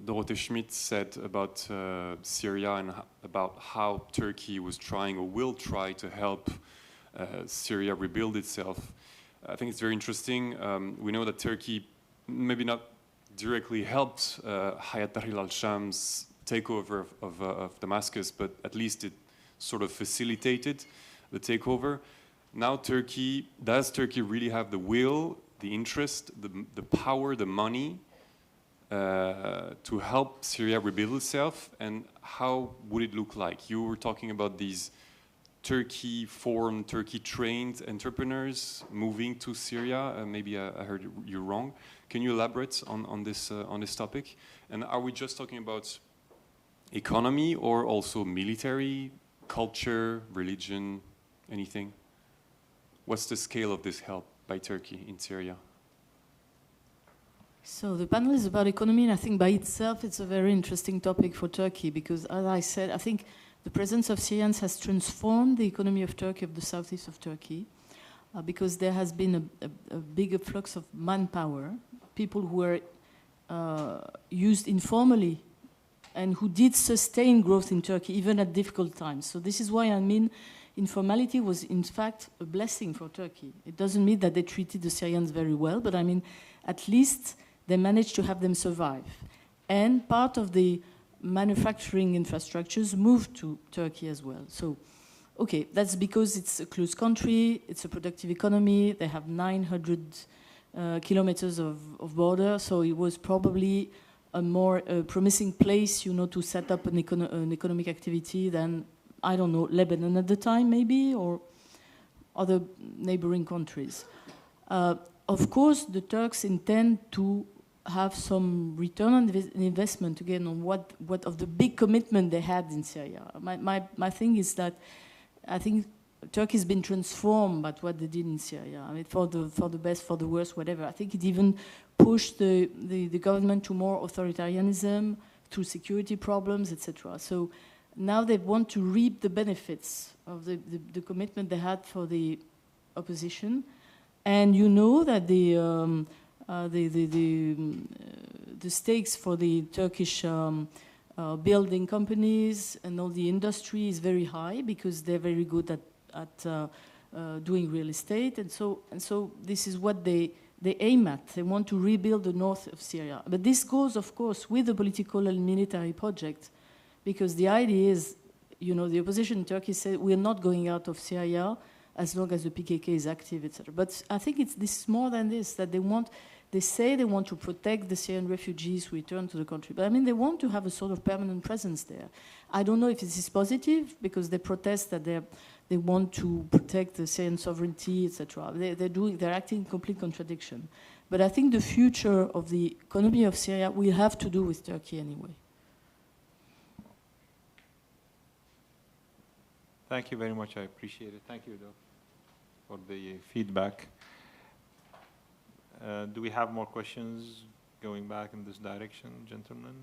Dorothée Schmid said about Syria and about how Turkey was trying or will try to help Syria rebuild itself. I think it's very interesting. We know that Turkey maybe not directly helped Hayat Tahrir al-Sham's takeover of Damascus, but at least it sort of facilitated the takeover. Now does Turkey really have the will, the interest, the power, the money to help Syria rebuild itself? And how would it look like? You were talking about these Turkey-formed, Turkey-trained entrepreneurs moving to Syria. Maybe I heard you wrong. Can you elaborate on this topic? And are we just talking about economy or also military, culture, religion, anything? What's the scale of this help by Turkey in Syria? So the panel is about economy, and I think by itself it's a very interesting topic for Turkey because, as I said, I think the presence of Syrians has transformed the economy of Turkey, of the southeast of Turkey, because there has been a big afflux of manpower, people who were used informally and who did sustain growth in Turkey even at difficult times. So this is why I mean informality was in fact a blessing for Turkey. It doesn't mean that they treated the Syrians very well, but I mean at least they managed to have them survive. And part of the manufacturing infrastructures moved to Turkey as well. So, okay, that's because it's a close country, it's a productive economy, they have 900 kilometers of border, so it was probably a more promising place, you know, to set up an economic activity than, I don't know, Lebanon at the time maybe, or other neighboring countries. Of course, the Turks intend to have some return on investment again on what of the big commitment they had in Syria. My thing is that I think Turkey has been transformed by what they did in Syria. I mean, for the best, for the worst, whatever. I think it even pushed the government to more authoritarianism through security problems, etc. So now they want to reap the benefits of the commitment they had for the opposition. And you know that the stakes for the Turkish building companies and all the industry is very high because they're very good at doing real estate, and so this is what they aim at. They want to rebuild the north of Syria, but this goes, of course, with the political and military project, because the idea is, you know, the opposition in Turkey said we're not going out of Syria as long as the PKK is active, etc. But I think this is more than this, that they say they want to protect the Syrian refugees who return to the country. But I mean, they want to have a sort of permanent presence there. I don't know if this is positive, because they protest that they want to protect the Syrian sovereignty, etc. They're acting in complete contradiction. But I think the future of the economy of Syria will have to do with Turkey anyway. Thank you very much. I appreciate it. Thank you, Doc, for the feedback. Do we have more questions going back in this direction, gentlemen?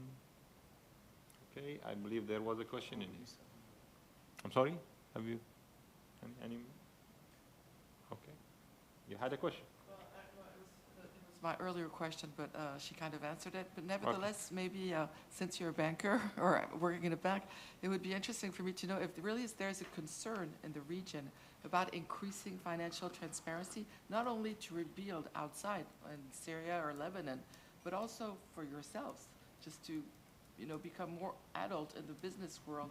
Okay, I believe there was a question in this. I'm sorry? Have you? Any? Okay. You had a question? Well, it was my earlier question, but she kind of answered it. But nevertheless, maybe since you're a banker or working in a bank, it would be interesting for me to know if there's a concern in the region about increasing financial transparency, not only to rebuild outside in Syria or Lebanon, but also for yourselves, just to, you know, become more adult in the business world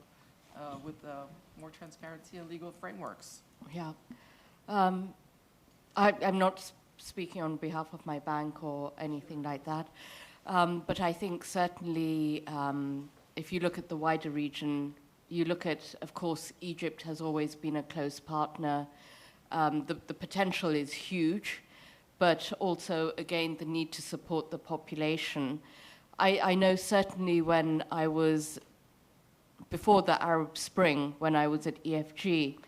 with more transparency and legal frameworks. Yeah. I'm not speaking on behalf of my bank or anything like that, but I think certainly if you look at the wider region, you look at, of course, Egypt has always been a close partner. The potential is huge, but also, again, the need to support the population. I know certainly when I was, before the Arab Spring, when I was at EFG,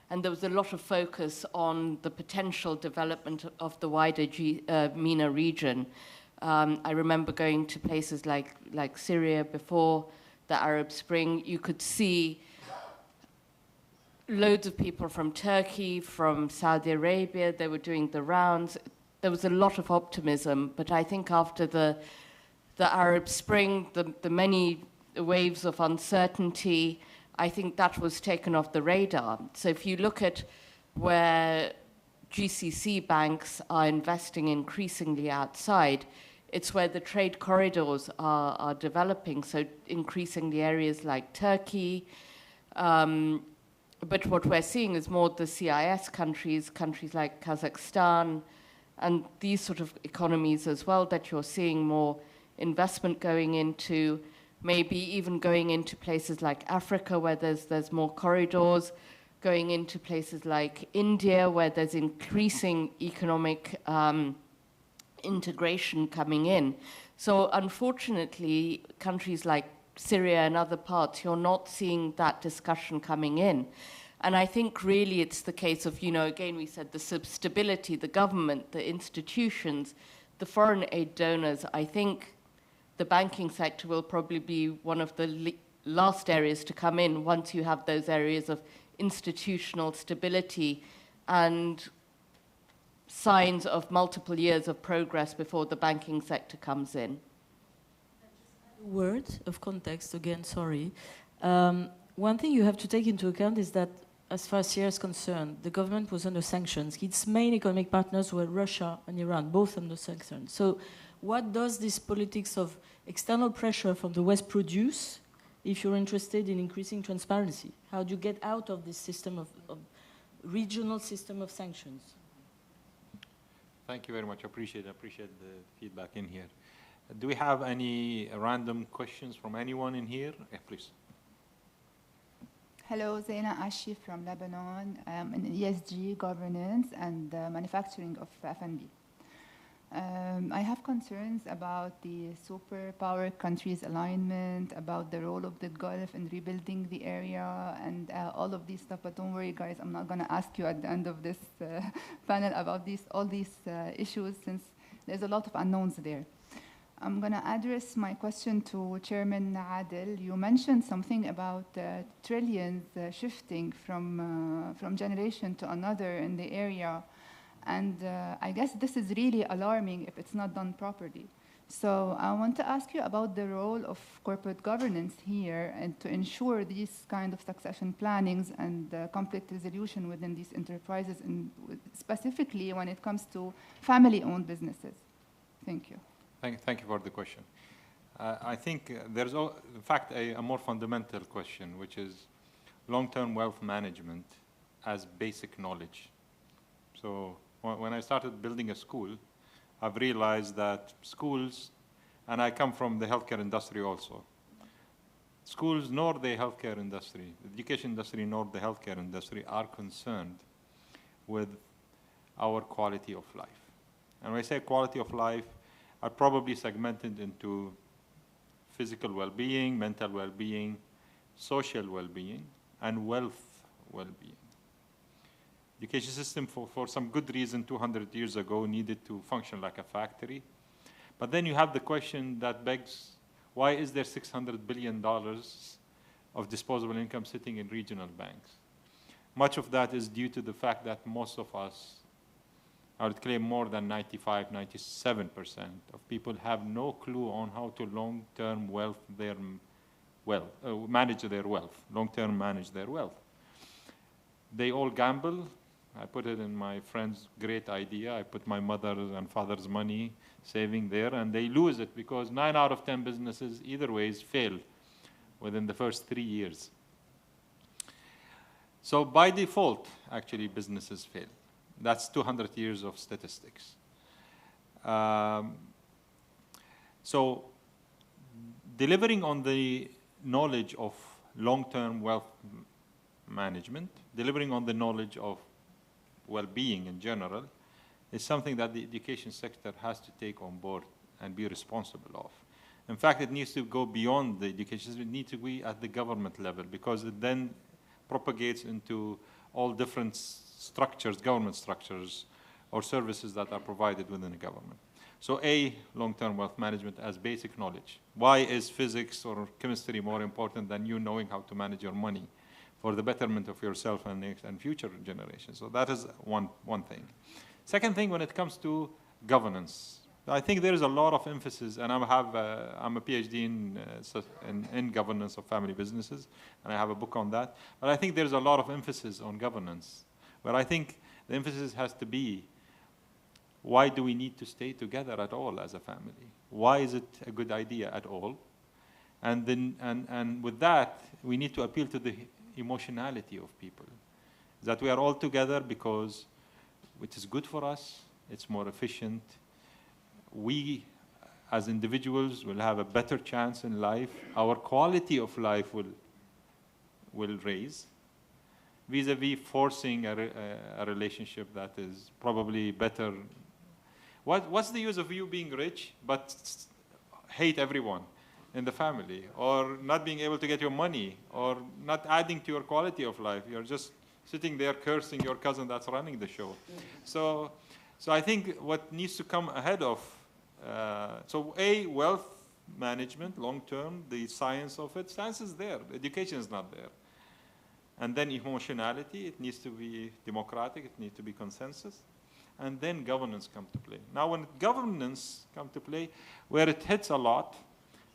and there was a lot of focus on the potential development of the wider MENA region. I remember going to places like Syria before the Arab Spring. You could see loads of people from Turkey, from Saudi Arabia. They were doing the rounds. There was a lot of optimism, but I think after the Arab Spring, the many waves of uncertainty, I think that was taken off the radar. So if you look at where GCC banks are investing increasingly outside, it's where the trade corridors are developing, so increasingly areas like Turkey, but what we're seeing is more the CIS countries, countries like Kazakhstan, and these sort of economies as well, that you're seeing more investment going into, maybe even going into places like Africa where there's more corridors, going into places like India where there's increasing economic integration coming in. So unfortunately, countries like Syria and other parts, you're not seeing that discussion coming in. And I think really it's the case of, again, we said the stability, the government, the institutions, the foreign aid donors. I think the banking sector will probably be one of the last areas to come in once you have those areas of institutional stability and signs of multiple years of progress before the banking sector comes in. Word of context, again, sorry. One thing you have to take into account is that as far as Syria is concerned, the government was under sanctions. Its main economic partners were Russia and Iran, both under sanctions. So what does this politics of external pressure from the West produce if you're interested in increasing transparency? How do you get out of this system of regional system of sanctions? Thank you very much. Appreciate the feedback in here. Do we have any random questions from anyone in here? Yeah, please. Hello, Zaina Ashi from Lebanon. I'm in ESG, governance, and manufacturing of F&B. I have concerns about the superpower countries alignment, about the role of the Gulf in rebuilding the area, and all of these stuff. But don't worry, guys, I'm not going to ask you at the end of this panel about all these issues, since there's a lot of unknowns there. I'm going to address my question to Chairman Adil. You mentioned something about trillions shifting from generation to another in the area. And I guess this is really alarming if it's not done properly. So I want to ask you about the role of corporate governance here and to ensure these kind of succession plannings and conflict resolution within these enterprises, and specifically when it comes to family-owned businesses. Thank you. Thank you for the question. I think there's, in fact, a more fundamental question, which is long-term wealth management as basic knowledge. So when I started building a school, I've realized that schools, and I come from the healthcare industry also, schools nor the healthcare industry, the education industry nor the healthcare industry are concerned with our quality of life. And when I say quality of life, are probably segmented into physical well-being, mental well-being, social well-being, and wealth well-being. Education system, for some good reason, 200 years ago, needed to function like a factory. But then you have the question that begs, why is there $600 billion of disposable income sitting in regional banks? Much of that is due to the fact that most of us, I would claim more than 95, 97% of people have no clue on how to long-term manage their wealth, long-term manage their wealth. They all gamble. I put it in my friend's great idea. I put my mother's and father's money saving there, and they lose it because 9 out of 10 businesses either ways fail within the first 3 years. So by default, actually, businesses fail. That's 200 years of statistics. So delivering on the knowledge of long-term wealth management, delivering on the knowledge of well-being in general, is something that the education sector has to take on board and be responsible of. In fact, it needs to go beyond the education system. It needs to be at the government level, because it then propagates into all different structures, government structures, or services that are provided within the government. So long-term wealth management as basic knowledge. Why is physics or chemistry more important than you knowing how to manage your money for the betterment of yourself and future generations? So that is one thing. Second thing, when it comes to governance, I think there is a lot of emphasis, and I'm a PhD in governance of family businesses, and I have a book on that. But I think there's a lot of emphasis on governance. But I think the emphasis has to be, why do we need to stay together at all as a family? Why is it a good idea at all? And then, and with that, we need to appeal to the emotionality of people. That we are all together because it is good for us, it's more efficient. We, as individuals, will have a better chance in life. Our quality of life will raise, vis-a-vis forcing a relationship that is probably better. What's the use of you being rich but hate everyone in the family, or not being able to get your money, or not adding to your quality of life? You're just sitting there cursing your cousin that's running the show. So I think what needs to come ahead of, wealth management, long-term, the science of it, science is there, education is not there. And then emotionality, it needs to be democratic, it needs to be consensus. And then governance come to play. Now when governance come to play, where it hits a lot,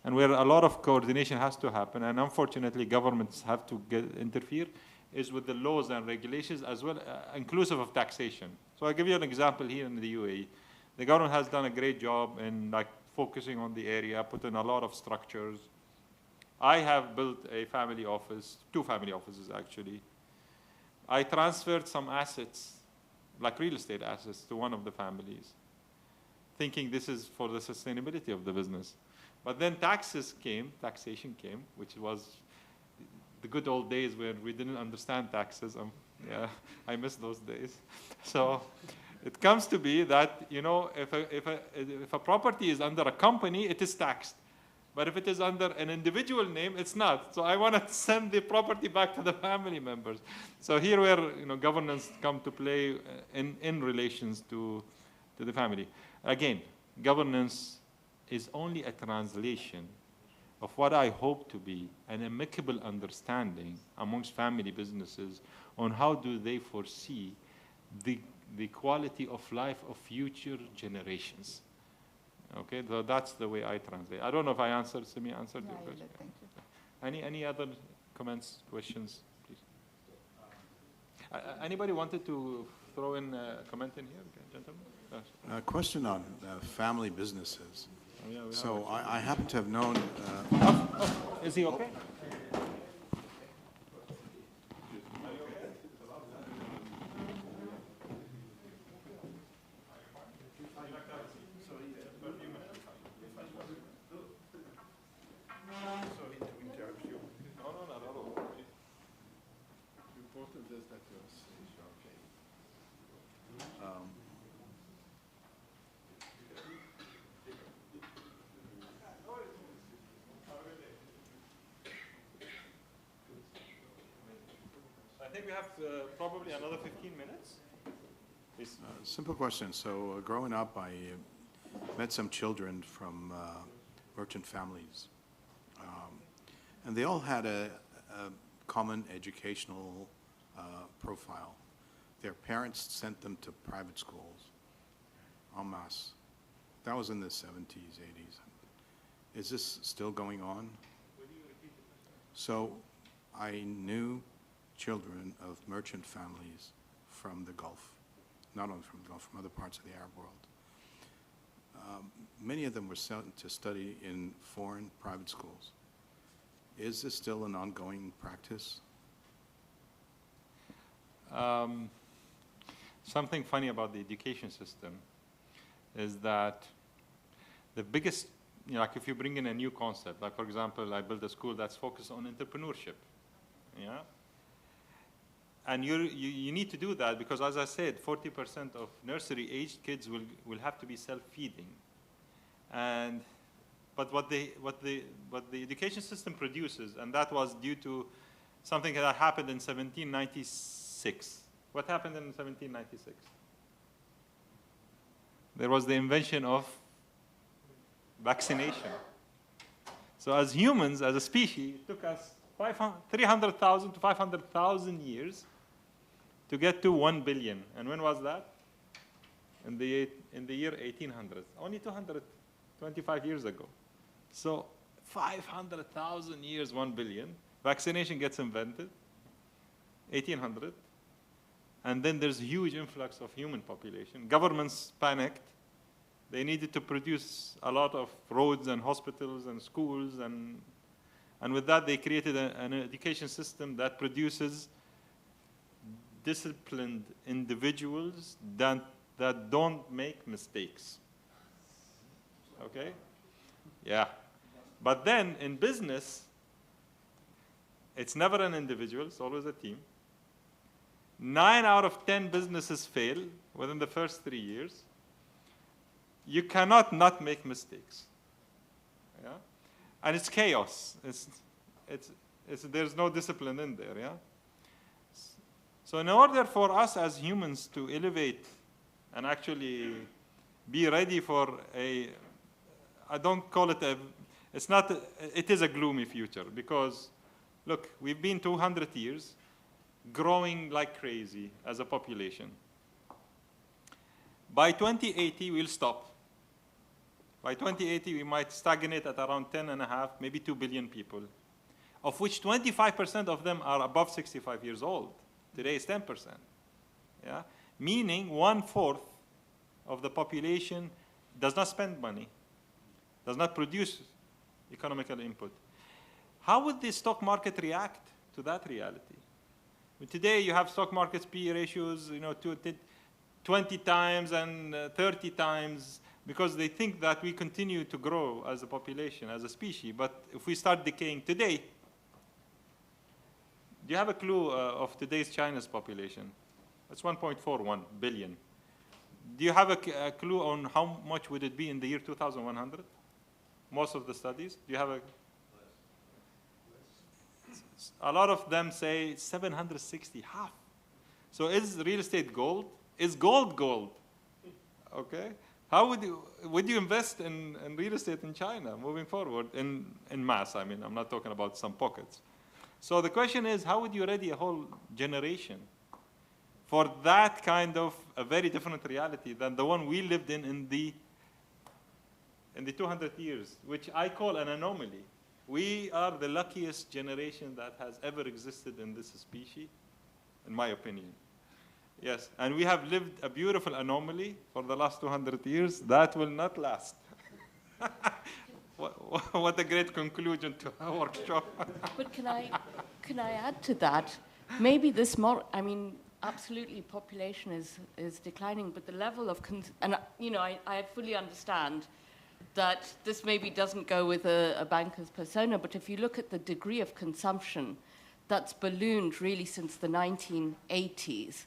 and where a lot of coordination has to happen, and unfortunately governments have to interfere, is with the laws and regulations as well, inclusive of taxation. So I'll give you an example here in the UAE. The government has done a great job in focusing on the area, put in a lot of structures. I have built a family office, 2 family offices actually. I transferred some assets, like real estate assets, to one of the families, thinking this is for the sustainability of the business. But then taxation came, which was the good old days where we didn't understand taxes. Yeah, I miss those days. So it comes to be that, if a property is under a company, it is taxed. But if it is under an individual name, it's not. So I want to send the property back to the family members. So here where governance come to play in relations to the family. Again, governance is only a translation of what I hope to be an amicable understanding amongst family businesses on how do they foresee the quality of life of future generations. Okay, so that's the way I translate. I don't know if I answered your question. Thank you. Any other comments, questions, please? Anybody wanted to throw in a comment in here, okay, gentlemen? A question on family businesses. Oh, yeah, so I happen to have known... Is he okay? I think we have probably another 15 minutes. Please. Simple question. So growing up, I met some children from merchant families. And they all had a common educational profile. Their parents sent them to private schools en masse. That was in the 70s, 80s. Is this still going on? So I knew children of merchant families from the Gulf, not only from the Gulf, from other parts of the Arab world. Many of them were sent to study in foreign private schools. Is this still an ongoing practice? Something funny about the education system is that the biggest, like if you bring in a new concept, like for example, I built a school that's focused on entrepreneurship, yeah? And you need to do that because, as I said, 40% of nursery-aged kids will have to be self-feeding. But what the education system produces, and that was due to something that happened in 1796. What happened in 1796? There was the invention of vaccination. So as humans, as a species, it took us 300,000 to 500,000 years to get to 1 billion. And when was that? In the year 1800, only 225 years ago. So 500,000 years, 1 billion. Vaccination gets invented, 1800. And then there's a huge influx of human population. Governments panicked. They needed to produce a lot of roads and hospitals and schools, and And with that, they created an education system that produces disciplined individuals that don't make mistakes. Okay? Yeah. But then in business, it's never an individual, it's always a team. 9 out of 10 businesses fail within the first 3 years. You cannot not make mistakes. Yeah? And it's chaos. There's no discipline in there. Yeah? So in order for us as humans to elevate and actually be ready for I don't call it it is a gloomy future, because look, we've been 200 years growing like crazy as a population. By 2080, we'll stop. By 2080, we might stagnate at around 10.5, maybe 2 billion people, of which 25% of them are above 65 years old. Today is 10%. Yeah? Meaning 1/4 of the population does not spend money, does not produce economical input. How would the stock market react to that reality? Today you have stock markets PE ratios, 20 times and 30 times, because they think that we continue to grow as a population, as a species. But if we start decaying today, do you have a clue of today's China's population? It's 1.41 billion. Do you have a clue on how much would it be in the year 2100? Most of the studies. Do you have a lot of them say 760, half. So is real estate gold? Is gold gold? Okay. How would you invest in real estate in China moving forward in mass? I mean, I'm not talking about some pockets. So the question is, how would you ready a whole generation for that kind of a very different reality than the one we lived in the 200 years, which I call an anomaly. We are the luckiest generation that has ever existed in this species, in my opinion. Yes, and we have lived a beautiful anomaly for the last 200 years. That will not last. What a great conclusion to our workshop. But can I add to that? Maybe this more, I mean, absolutely population is declining, but the level of, I fully understand that this maybe doesn't go with a banker's persona, but if you look at the degree of consumption that's ballooned really since the 1980s,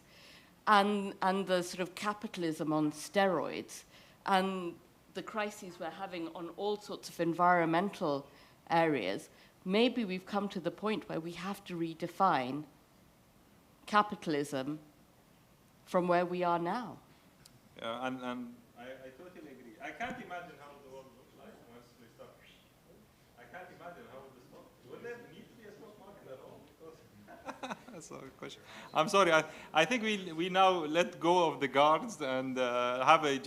and the sort of capitalism on steroids, and the crises we're having on all sorts of environmental areas, maybe we've come to the point where we have to redefine capitalism from where we are now. And I totally agree. I can't imagine how the world looks like once we start. I can't imagine how this looks. Would there need to be a stock market at all? That's a question. I'm sorry. I think we now let go of the guards and have a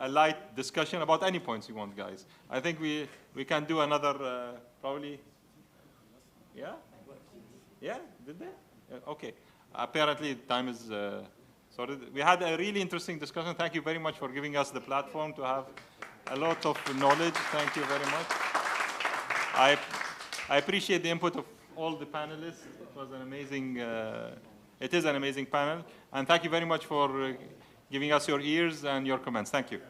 light discussion about any points you want, guys. I think we can do another probably. Yeah? Yeah? Did they? Okay. Apparently time is sorry. We had a really interesting discussion. Thank you very much for giving us the platform to have a lot of knowledge. Thank you very much. I appreciate the input of all the panelists. It was an amazing, it is an amazing panel. And thank you very much for giving us your ears and your comments. Thank you.